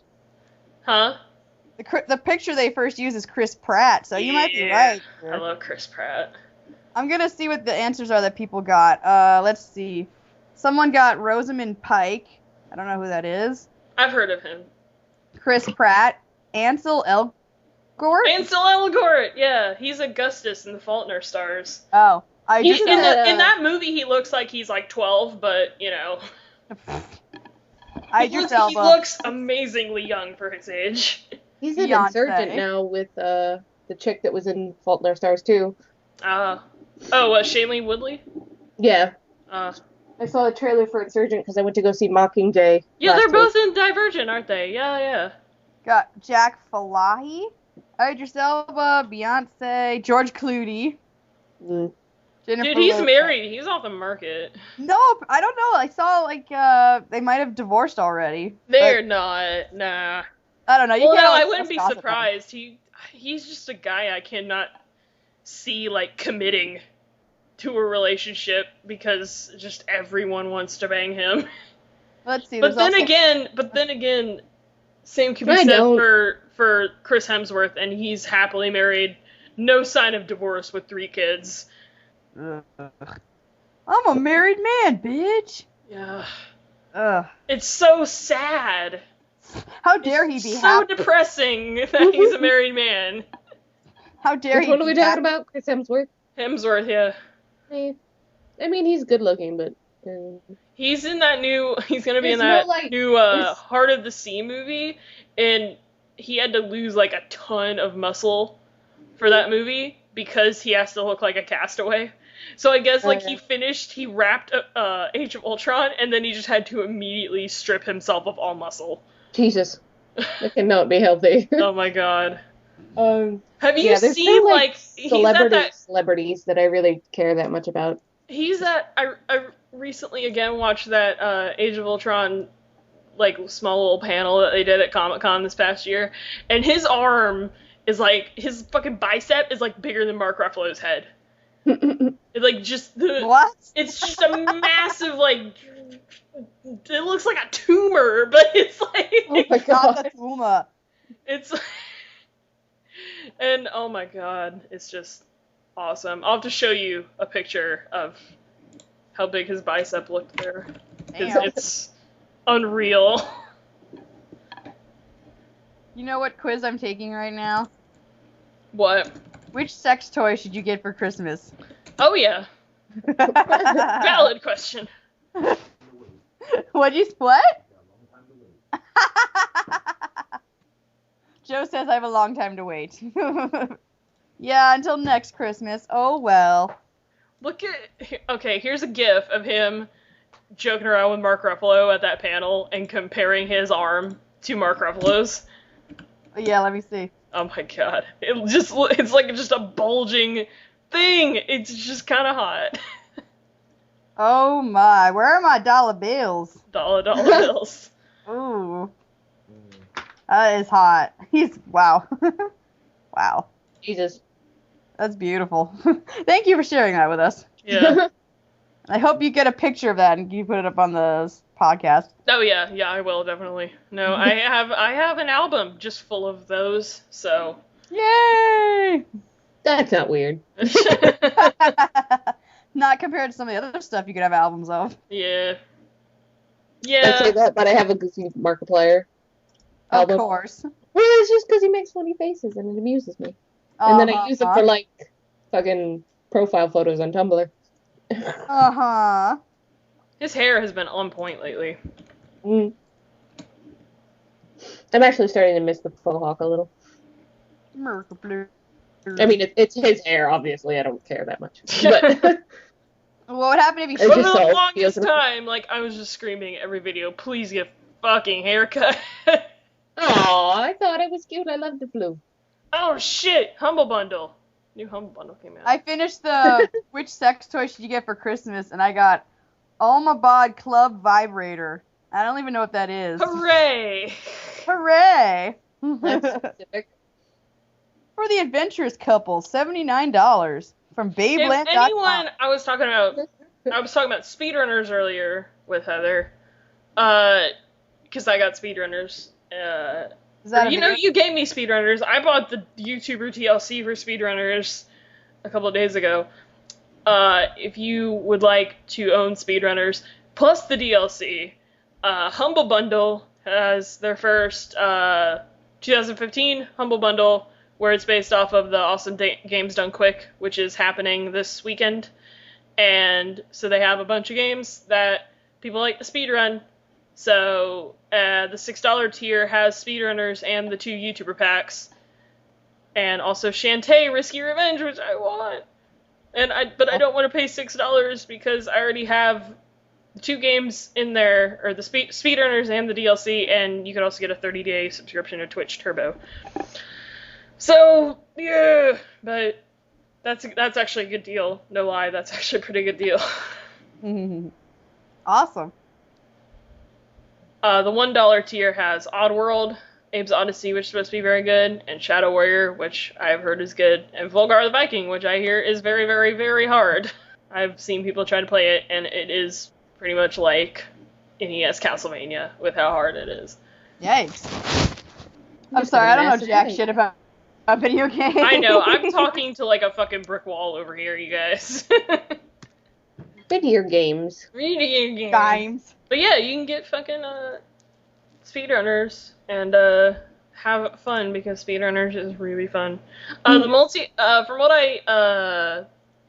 Speaker 1: Huh?
Speaker 3: The picture they first used is Chris Pratt, so you might be right.
Speaker 1: I love Chris Pratt.
Speaker 3: I'm gonna see what the answers are that people got. Let's see. Someone got Rosamund Pike. I don't know who that is.
Speaker 1: I've heard of him.
Speaker 3: Chris Pratt. Ansel Elgort?
Speaker 1: Ansel Elgort! Yeah, he's Augustus in The Fault in Our Stars.
Speaker 3: Oh.
Speaker 1: In that movie, he looks like he's like 12, but, you know. He looks amazingly young for his age.
Speaker 2: He's an
Speaker 3: Beyonce.
Speaker 2: insurgent now with the chick that was in Fault in Our Stars too.
Speaker 1: Shailene Woodley?
Speaker 2: Yeah.
Speaker 1: Uh,
Speaker 2: I saw a trailer for Insurgent because I went to go see Mockingjay.
Speaker 1: yeah,
Speaker 2: last
Speaker 1: they're both
Speaker 2: week.
Speaker 1: in Divergent, aren't they? Yeah.
Speaker 3: Got Jack Falahi. Idris Elba, Beyonce, George Clooney.
Speaker 2: Mm.
Speaker 3: Jennifer
Speaker 1: Dude, he's
Speaker 3: Lopez.
Speaker 1: married. He's off the market.
Speaker 3: Nope, I don't know. I saw they might have divorced already.
Speaker 1: They're not. Nah.
Speaker 3: I don't know. You
Speaker 1: Well,
Speaker 3: can't
Speaker 1: no,
Speaker 3: always
Speaker 1: I wouldn't be
Speaker 3: trust gossip.
Speaker 1: surprised. He's just a guy I cannot see like committing to a relationship because just everyone wants to bang him.
Speaker 3: Let's see.
Speaker 1: But
Speaker 3: there's
Speaker 1: then
Speaker 3: also-
Speaker 1: again, same can be
Speaker 2: I
Speaker 1: said
Speaker 2: don't.
Speaker 1: for Chris Hemsworth, and he's happily married, no sign of divorce with 3 kids.
Speaker 3: Ugh. I'm a married man, bitch.
Speaker 1: Yeah.
Speaker 3: Ugh.
Speaker 1: It's so sad.
Speaker 3: How dare he
Speaker 1: It's
Speaker 3: be
Speaker 1: so
Speaker 3: happy?
Speaker 1: depressing that he's a married man.
Speaker 3: How dare
Speaker 2: Which
Speaker 3: he?
Speaker 2: one are we
Speaker 3: be
Speaker 2: talking
Speaker 3: happy?
Speaker 2: about? Chris Hemsworth?
Speaker 1: Hemsworth, yeah.
Speaker 2: I mean, he's good looking, but
Speaker 1: He's in that new. He's gonna be
Speaker 2: There's
Speaker 1: in that
Speaker 2: no, like,
Speaker 1: new
Speaker 2: there's-
Speaker 1: Heart of the Sea movie, and he had to lose like a ton of muscle for that movie because he has to look like a castaway. So I guess like he wrapped Age of Ultron, and then he just had to immediately strip himself of all muscle.
Speaker 2: Jesus, that cannot be healthy.
Speaker 1: Oh my god. Have you
Speaker 2: Yeah, there's
Speaker 1: seen
Speaker 2: no,
Speaker 1: like he's at that?
Speaker 2: celebrities that I really care that much about.
Speaker 1: He's at. I recently again watched that Age of Ultron like small little panel that they did at Comic-Con this past year, and his arm is like his fucking bicep is like bigger than Mark Ruffalo's head. It like just the
Speaker 3: What?
Speaker 1: it's just a massive like it looks like a tumor, but it's like
Speaker 2: Oh my
Speaker 3: Not
Speaker 2: god.
Speaker 3: the Puma.
Speaker 1: it's and oh my god, it's just awesome. I'll have to show you a picture of how big his bicep looked there. 'Cause
Speaker 3: Damn.
Speaker 1: it's unreal.
Speaker 3: You know what quiz I'm taking right now?
Speaker 1: What?
Speaker 3: Which sex toy should you get for Christmas?
Speaker 1: Oh yeah. Valid question.
Speaker 3: What'd you split? Joe says I have a long time to wait. Yeah, until next Christmas. Oh well.
Speaker 1: Look at okay, here's a gif of him joking around with Mark Ruffalo at that panel and comparing his arm to Mark Ruffalo's.
Speaker 3: Yeah, let me see.
Speaker 1: Oh my god. It's like just a bulging thing. It's just kind of hot.
Speaker 3: Oh my, where are my dollar bills?
Speaker 1: Dollar bills.
Speaker 3: Ooh. That is hot. Wow. Wow.
Speaker 2: Jesus.
Speaker 3: That's beautiful. Thank you for sharing that with us.
Speaker 1: Yeah.
Speaker 3: I hope you get a picture of that and you put it up on the podcast.
Speaker 1: Oh yeah, I will definitely. No, I have an album just full of those. So.
Speaker 3: Yay!
Speaker 2: That's not weird.
Speaker 3: Not compared to some of the other stuff you could have albums of.
Speaker 1: Yeah.
Speaker 2: I say
Speaker 1: Yeah.
Speaker 2: that, but I have a goofy Markiplier album.
Speaker 3: Of course.
Speaker 2: Well, it's just because he makes funny faces and it amuses me. And then I use it for like fucking profile photos on Tumblr.
Speaker 3: Uh-huh.
Speaker 1: His hair has been on point lately.
Speaker 2: Mm. I'm actually starting to miss the faux hawk a little.
Speaker 3: Merca blue.
Speaker 2: I mean, it's his hair, obviously. I don't care that much. But
Speaker 3: What would happen if he
Speaker 2: It's
Speaker 1: For
Speaker 3: shaved?
Speaker 2: just
Speaker 1: the
Speaker 2: so-
Speaker 1: longest
Speaker 2: feels-
Speaker 1: time, like, I was just screaming every video, please get a fucking haircut.
Speaker 2: Aw, I thought it was cute. I love the blue.
Speaker 1: Oh shit! Humble Bundle. New Humble Bundle came out.
Speaker 3: I finished the which sex toy should you get for Christmas, and I got Almabod Club Vibrator. I don't even know what that is.
Speaker 1: Hooray!
Speaker 3: Hooray!
Speaker 2: That's specific.
Speaker 3: For the adventurous couple, $79 from
Speaker 1: If
Speaker 3: Babeland.com.
Speaker 1: anyone, I was talking about speedrunners earlier with Heather, because I got speedrunners.
Speaker 3: Is that a
Speaker 1: You know,
Speaker 3: video?
Speaker 1: you gave me speedrunners. I bought the YouTuber TLC for speedrunners a couple of days ago. If you would like to own speedrunners plus the DLC, Humble Bundle has their first 2015 Humble Bundle, where it's based off of the Awesome Games Done Quick, which is happening this weekend. And so they have a bunch of games that people like to speedrun. So the $6 tier has speedrunners and the 2 YouTuber packs. And also Shantae Risky Revenge, which I want. But I don't want to pay $6 because I already have the 2 games in there, or the speedrunners and the DLC, and you can also get a 30-day subscription to Twitch Turbo. So, yeah, but that's actually a good deal. No lie, that's actually a pretty good deal.
Speaker 3: Awesome.
Speaker 1: The $1 tier has Oddworld, Abe's Odyssey, which is supposed to be very good, and Shadow Warrior, which I've heard is good, and Volgar the Viking, which I hear is very, very, very hard. I've seen people try to play it, and it is pretty much like NES Castlevania with how hard it is.
Speaker 3: Yikes. I'm sorry, I don't know jack shit about video games.
Speaker 1: I know, I'm talking to like a fucking brick wall over here, you guys.
Speaker 2: Video games.
Speaker 1: Reading games.
Speaker 3: Games.
Speaker 1: But yeah, you can get fucking speedrunners and have fun because speedrunners is really fun. The multi from what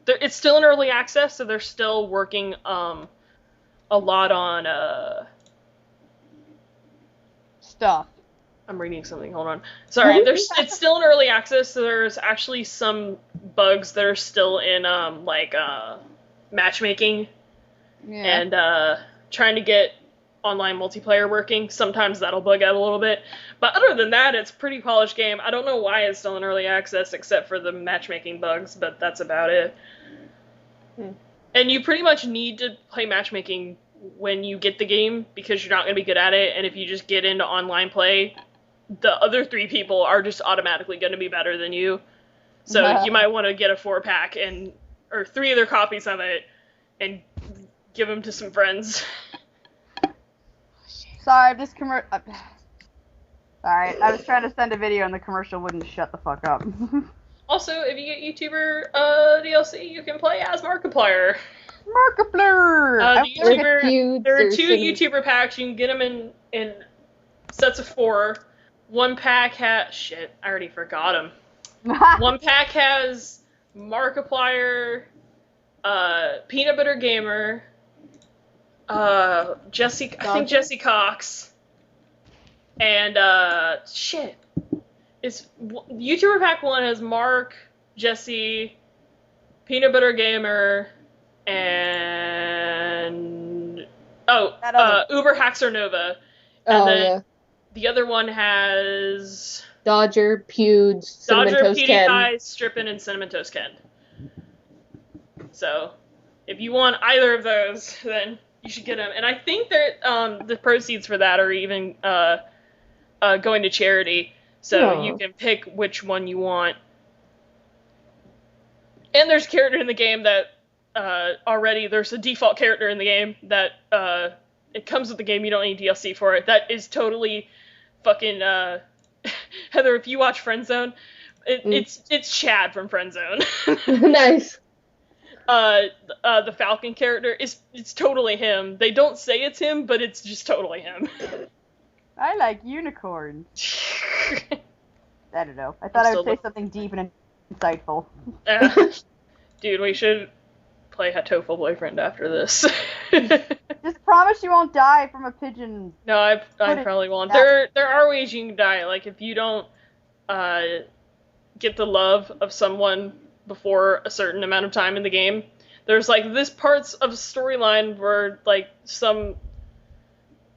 Speaker 1: it's still in early access, so they're still working a lot on
Speaker 3: Stuff.
Speaker 1: I'm reading something. Hold on. Sorry, it's still in early access, so there's actually some bugs that are still in matchmaking
Speaker 3: Yeah.
Speaker 1: and trying to get online multiplayer working. Sometimes that'll bug out a little bit. But other than that, it's a pretty polished game. I don't know why it's still in early access except for the matchmaking bugs, but that's about it. And you pretty much need to play matchmaking when you get the game because you're not going to be good at it, and if you just get into online play, the other 3 people are just automatically going to be better than you. So you might want to get a 4-pack or 3 other copies of it and give them to some friends.
Speaker 3: Sorry, this commercial. Sorry, I was trying to send a video and the commercial wouldn't shut the fuck up.
Speaker 1: Also, if you get YouTuber DLC, you can play as Markiplier.
Speaker 3: Markiplier!
Speaker 1: There are 2 YouTuber packs. You can get them in sets of 4. 1 pack has... Shit, I already forgot them. 1 pack has Markiplier, Peanut Butter Gamer, Jesse... I think Jesse Cox, and, shit. It's... YouTuber pack 1 has Mark, Jesse, Peanut Butter Gamer, and... Uber Haxor Nova. And then the other one has...
Speaker 2: Dodger, Pewds, Cinnamon Toast Ken.
Speaker 1: PewDiePie, Strippin', and Cinnamon Toast Ken. So, if you want either of those, then you should get them. And I think that the proceeds for that are even going to charity, so you can pick which one you want. And there's a character in the game that already, there's a default character in the game that it comes with the game, you don't need DLC for it. That is totally fucking... Heather, if you watch Friendzone, it's Chad from Friendzone.
Speaker 2: Nice.
Speaker 1: The Falcon character it's totally him. They don't say it's him, but it's just totally him.
Speaker 3: I like unicorns. I don't know. I thought I would say something deep and insightful.
Speaker 1: Dude, we should play Hatoful Boyfriend after this.
Speaker 3: Just promise you won't die from a pigeon.
Speaker 1: No, I probably won't. There are ways you can die. Like, if you don't get the love of someone before a certain amount of time in the game, there's, like, this parts of storyline where, like,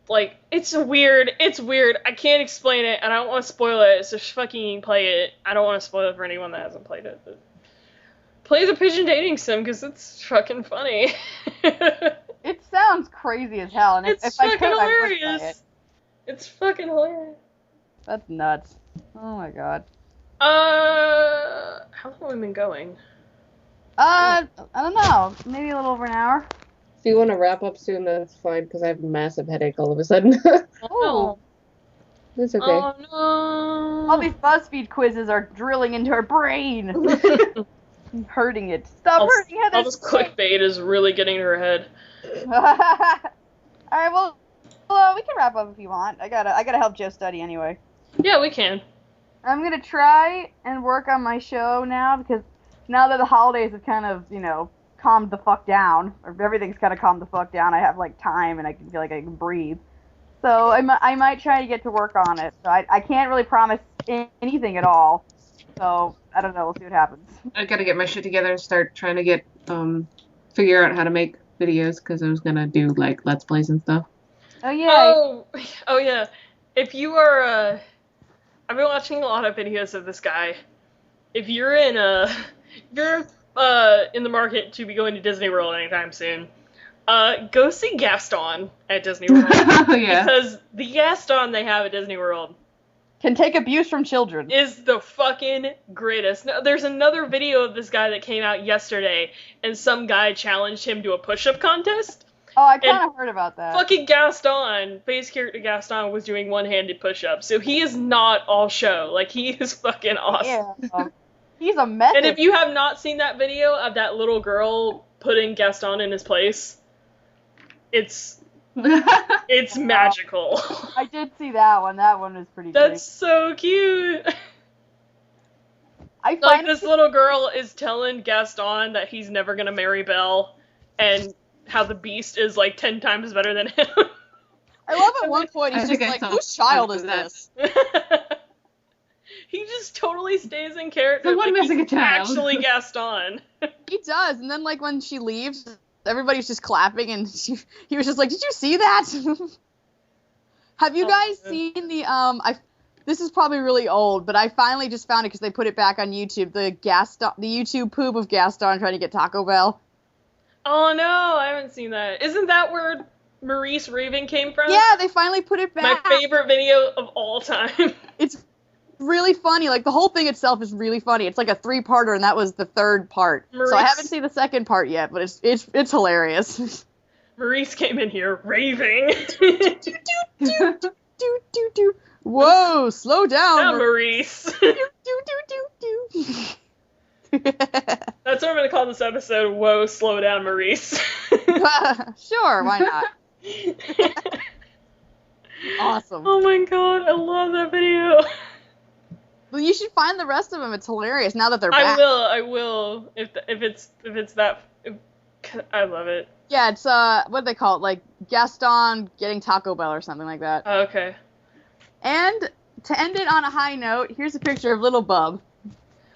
Speaker 1: like, it's weird. I can't explain it, and I don't want to spoil it, so fucking play it. I don't want to spoil it for anyone that hasn't played it, but play the pigeon dating sim, because it's fucking funny.
Speaker 3: It sounds crazy as hell, and
Speaker 1: it's
Speaker 3: if
Speaker 1: fucking
Speaker 3: I could,
Speaker 1: hilarious.
Speaker 3: I would play it.
Speaker 1: It's fucking hilarious.
Speaker 3: That's nuts. Oh my god.
Speaker 1: How long have we been going?
Speaker 3: I don't know. Maybe a little over an hour.
Speaker 2: If you want to wrap up soon, that's fine, because I have a massive headache all of a sudden.
Speaker 1: Oh.
Speaker 2: That's okay.
Speaker 1: Oh no.
Speaker 3: All these BuzzFeed quizzes are drilling into her brain. Hurting it. Stop hurting Heather.
Speaker 1: All this clickbait is really getting to her head.
Speaker 3: Alright, well, we can wrap up if you want. I gotta help Joe study anyway.
Speaker 1: Yeah, we can.
Speaker 3: I'm gonna try and work on my show now, because now that the holidays have kind of, calmed the fuck down, or everything's kind of calmed the fuck down, I have, like, time and I can feel like I can breathe. So I might try to get to work on it. So I can't really promise anything at all. So I don't know. We'll see what happens.
Speaker 2: I gotta get my shit together and start trying to get, figure out how to make videos, because I was gonna do, like, Let's Plays and stuff.
Speaker 3: Oh, yeah.
Speaker 1: Oh yeah. If you are, I've been watching a lot of videos of this guy. If you're in the market to be going to Disney World anytime soon, go see Gaston at Disney World.
Speaker 2: Yeah.
Speaker 1: Because the Gaston they have at Disney World
Speaker 3: Can take abuse from children.
Speaker 1: is the fucking greatest. No, there's another video of this guy that came out yesterday, and some guy challenged him to a push-up contest.
Speaker 3: Oh, I kind of heard about that.
Speaker 1: Fucking Gaston, base character Gaston, was doing one-handed push-ups, so he is not all show. Like, he is fucking awesome.
Speaker 3: Yeah. He's a method.
Speaker 1: And if you have not seen that video of that little girl putting Gaston in his place, it's magical.
Speaker 3: I did see that one. That one was pretty
Speaker 1: That's so cute.
Speaker 3: I
Speaker 1: Like, this little girl is telling Gaston that he's never gonna marry Belle, and how the Beast is, like, 10 times better than him.
Speaker 3: I love at one point he's just like, whose child is this?
Speaker 1: He just totally stays in character.
Speaker 2: Someone
Speaker 1: like
Speaker 2: missing
Speaker 1: he's
Speaker 2: a child.
Speaker 1: actually Gaston.
Speaker 3: He does, and then, like, when she leaves, everybody's just clapping, and he was just like, did you see that? Have you guys seen the, this is probably really old, but I finally just found it because they put it back on YouTube, the YouTube poop of Gaston trying to get Taco Bell.
Speaker 1: Oh no, I haven't seen that. Isn't that where Maurice Raven came from?
Speaker 3: Yeah, they finally put it back.
Speaker 1: My favorite video of all time.
Speaker 3: It's really funny. Like, the whole thing itself is really funny. It's like a 3-parter, and that was the 3rd part.
Speaker 1: Maurice...
Speaker 3: So I haven't seen the 2nd part yet, but it's hilarious.
Speaker 1: Maurice came in here raving.
Speaker 3: Whoa, slow down.
Speaker 1: Now, Maurice. That's what I'm gonna call this episode. Whoa, slow down, Maurice.
Speaker 3: Sure, why not? Awesome.
Speaker 1: Oh my god, I love that video.
Speaker 3: Well, you should find the rest of them. It's hilarious now that they're back.
Speaker 1: I will. If it's that, I love it.
Speaker 3: Yeah, it's what do they call it? Like Gaston getting Taco Bell or something like that.
Speaker 1: Oh, okay.
Speaker 3: And to end it on a high note, here's a picture of Little Bub.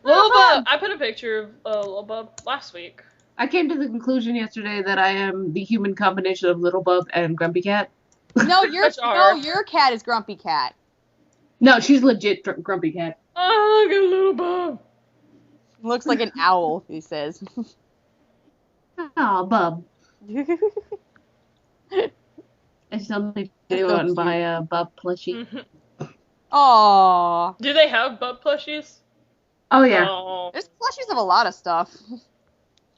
Speaker 1: Little Bub. I put a picture of Little Bub last week.
Speaker 2: I came to the conclusion yesterday that I am the human combination of Little Bub and Grumpy Cat.
Speaker 3: No, your cat is Grumpy Cat.
Speaker 2: No, she's legit Grumpy Cat.
Speaker 1: Oh, look at Little Bub.
Speaker 3: Looks like an owl, he says.
Speaker 2: Aw, Bub. I still need to go out and buy a Bub plushie.
Speaker 3: Aww.
Speaker 1: Do they have Bub plushies?
Speaker 2: Oh, yeah.
Speaker 1: Oh.
Speaker 3: There's plushies of a lot of stuff.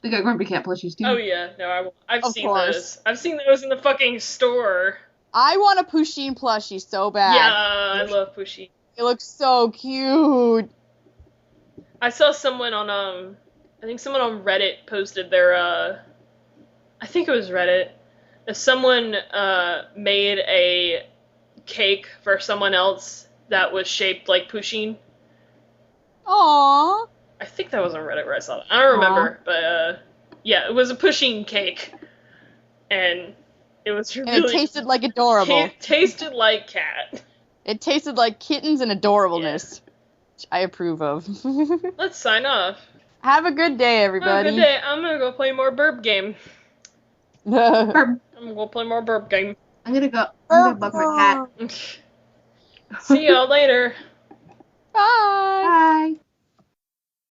Speaker 2: We got Grumpy Cat plushies, too.
Speaker 1: Oh yeah, no, I've
Speaker 3: Of
Speaker 1: seen
Speaker 3: course.
Speaker 1: those. I've seen those in the fucking store.
Speaker 3: I want a Pusheen plushie so bad.
Speaker 1: Yeah, I love Pushy.
Speaker 3: It looks so cute.
Speaker 1: I saw someone on I think someone on Reddit posted their I think it was Reddit. Someone made a cake for someone else that was shaped like Pusheen.
Speaker 3: Aww.
Speaker 1: I think that was on Reddit where I saw it. I don't remember, but Yeah, it was a pushing cake, and it was really.
Speaker 3: And it tasted like adorable.
Speaker 1: Tasted like cat.
Speaker 3: It tasted like kittens and adorableness, which I approve of.
Speaker 1: Let's sign off.
Speaker 3: Have a good day, everybody.
Speaker 1: Have a good day. I'm gonna go play more burp game.
Speaker 2: Burp.
Speaker 1: I'm gonna go play more burp game.
Speaker 2: I'm gonna bug my cat.
Speaker 1: See y'all later.
Speaker 3: Bye.
Speaker 2: Bye.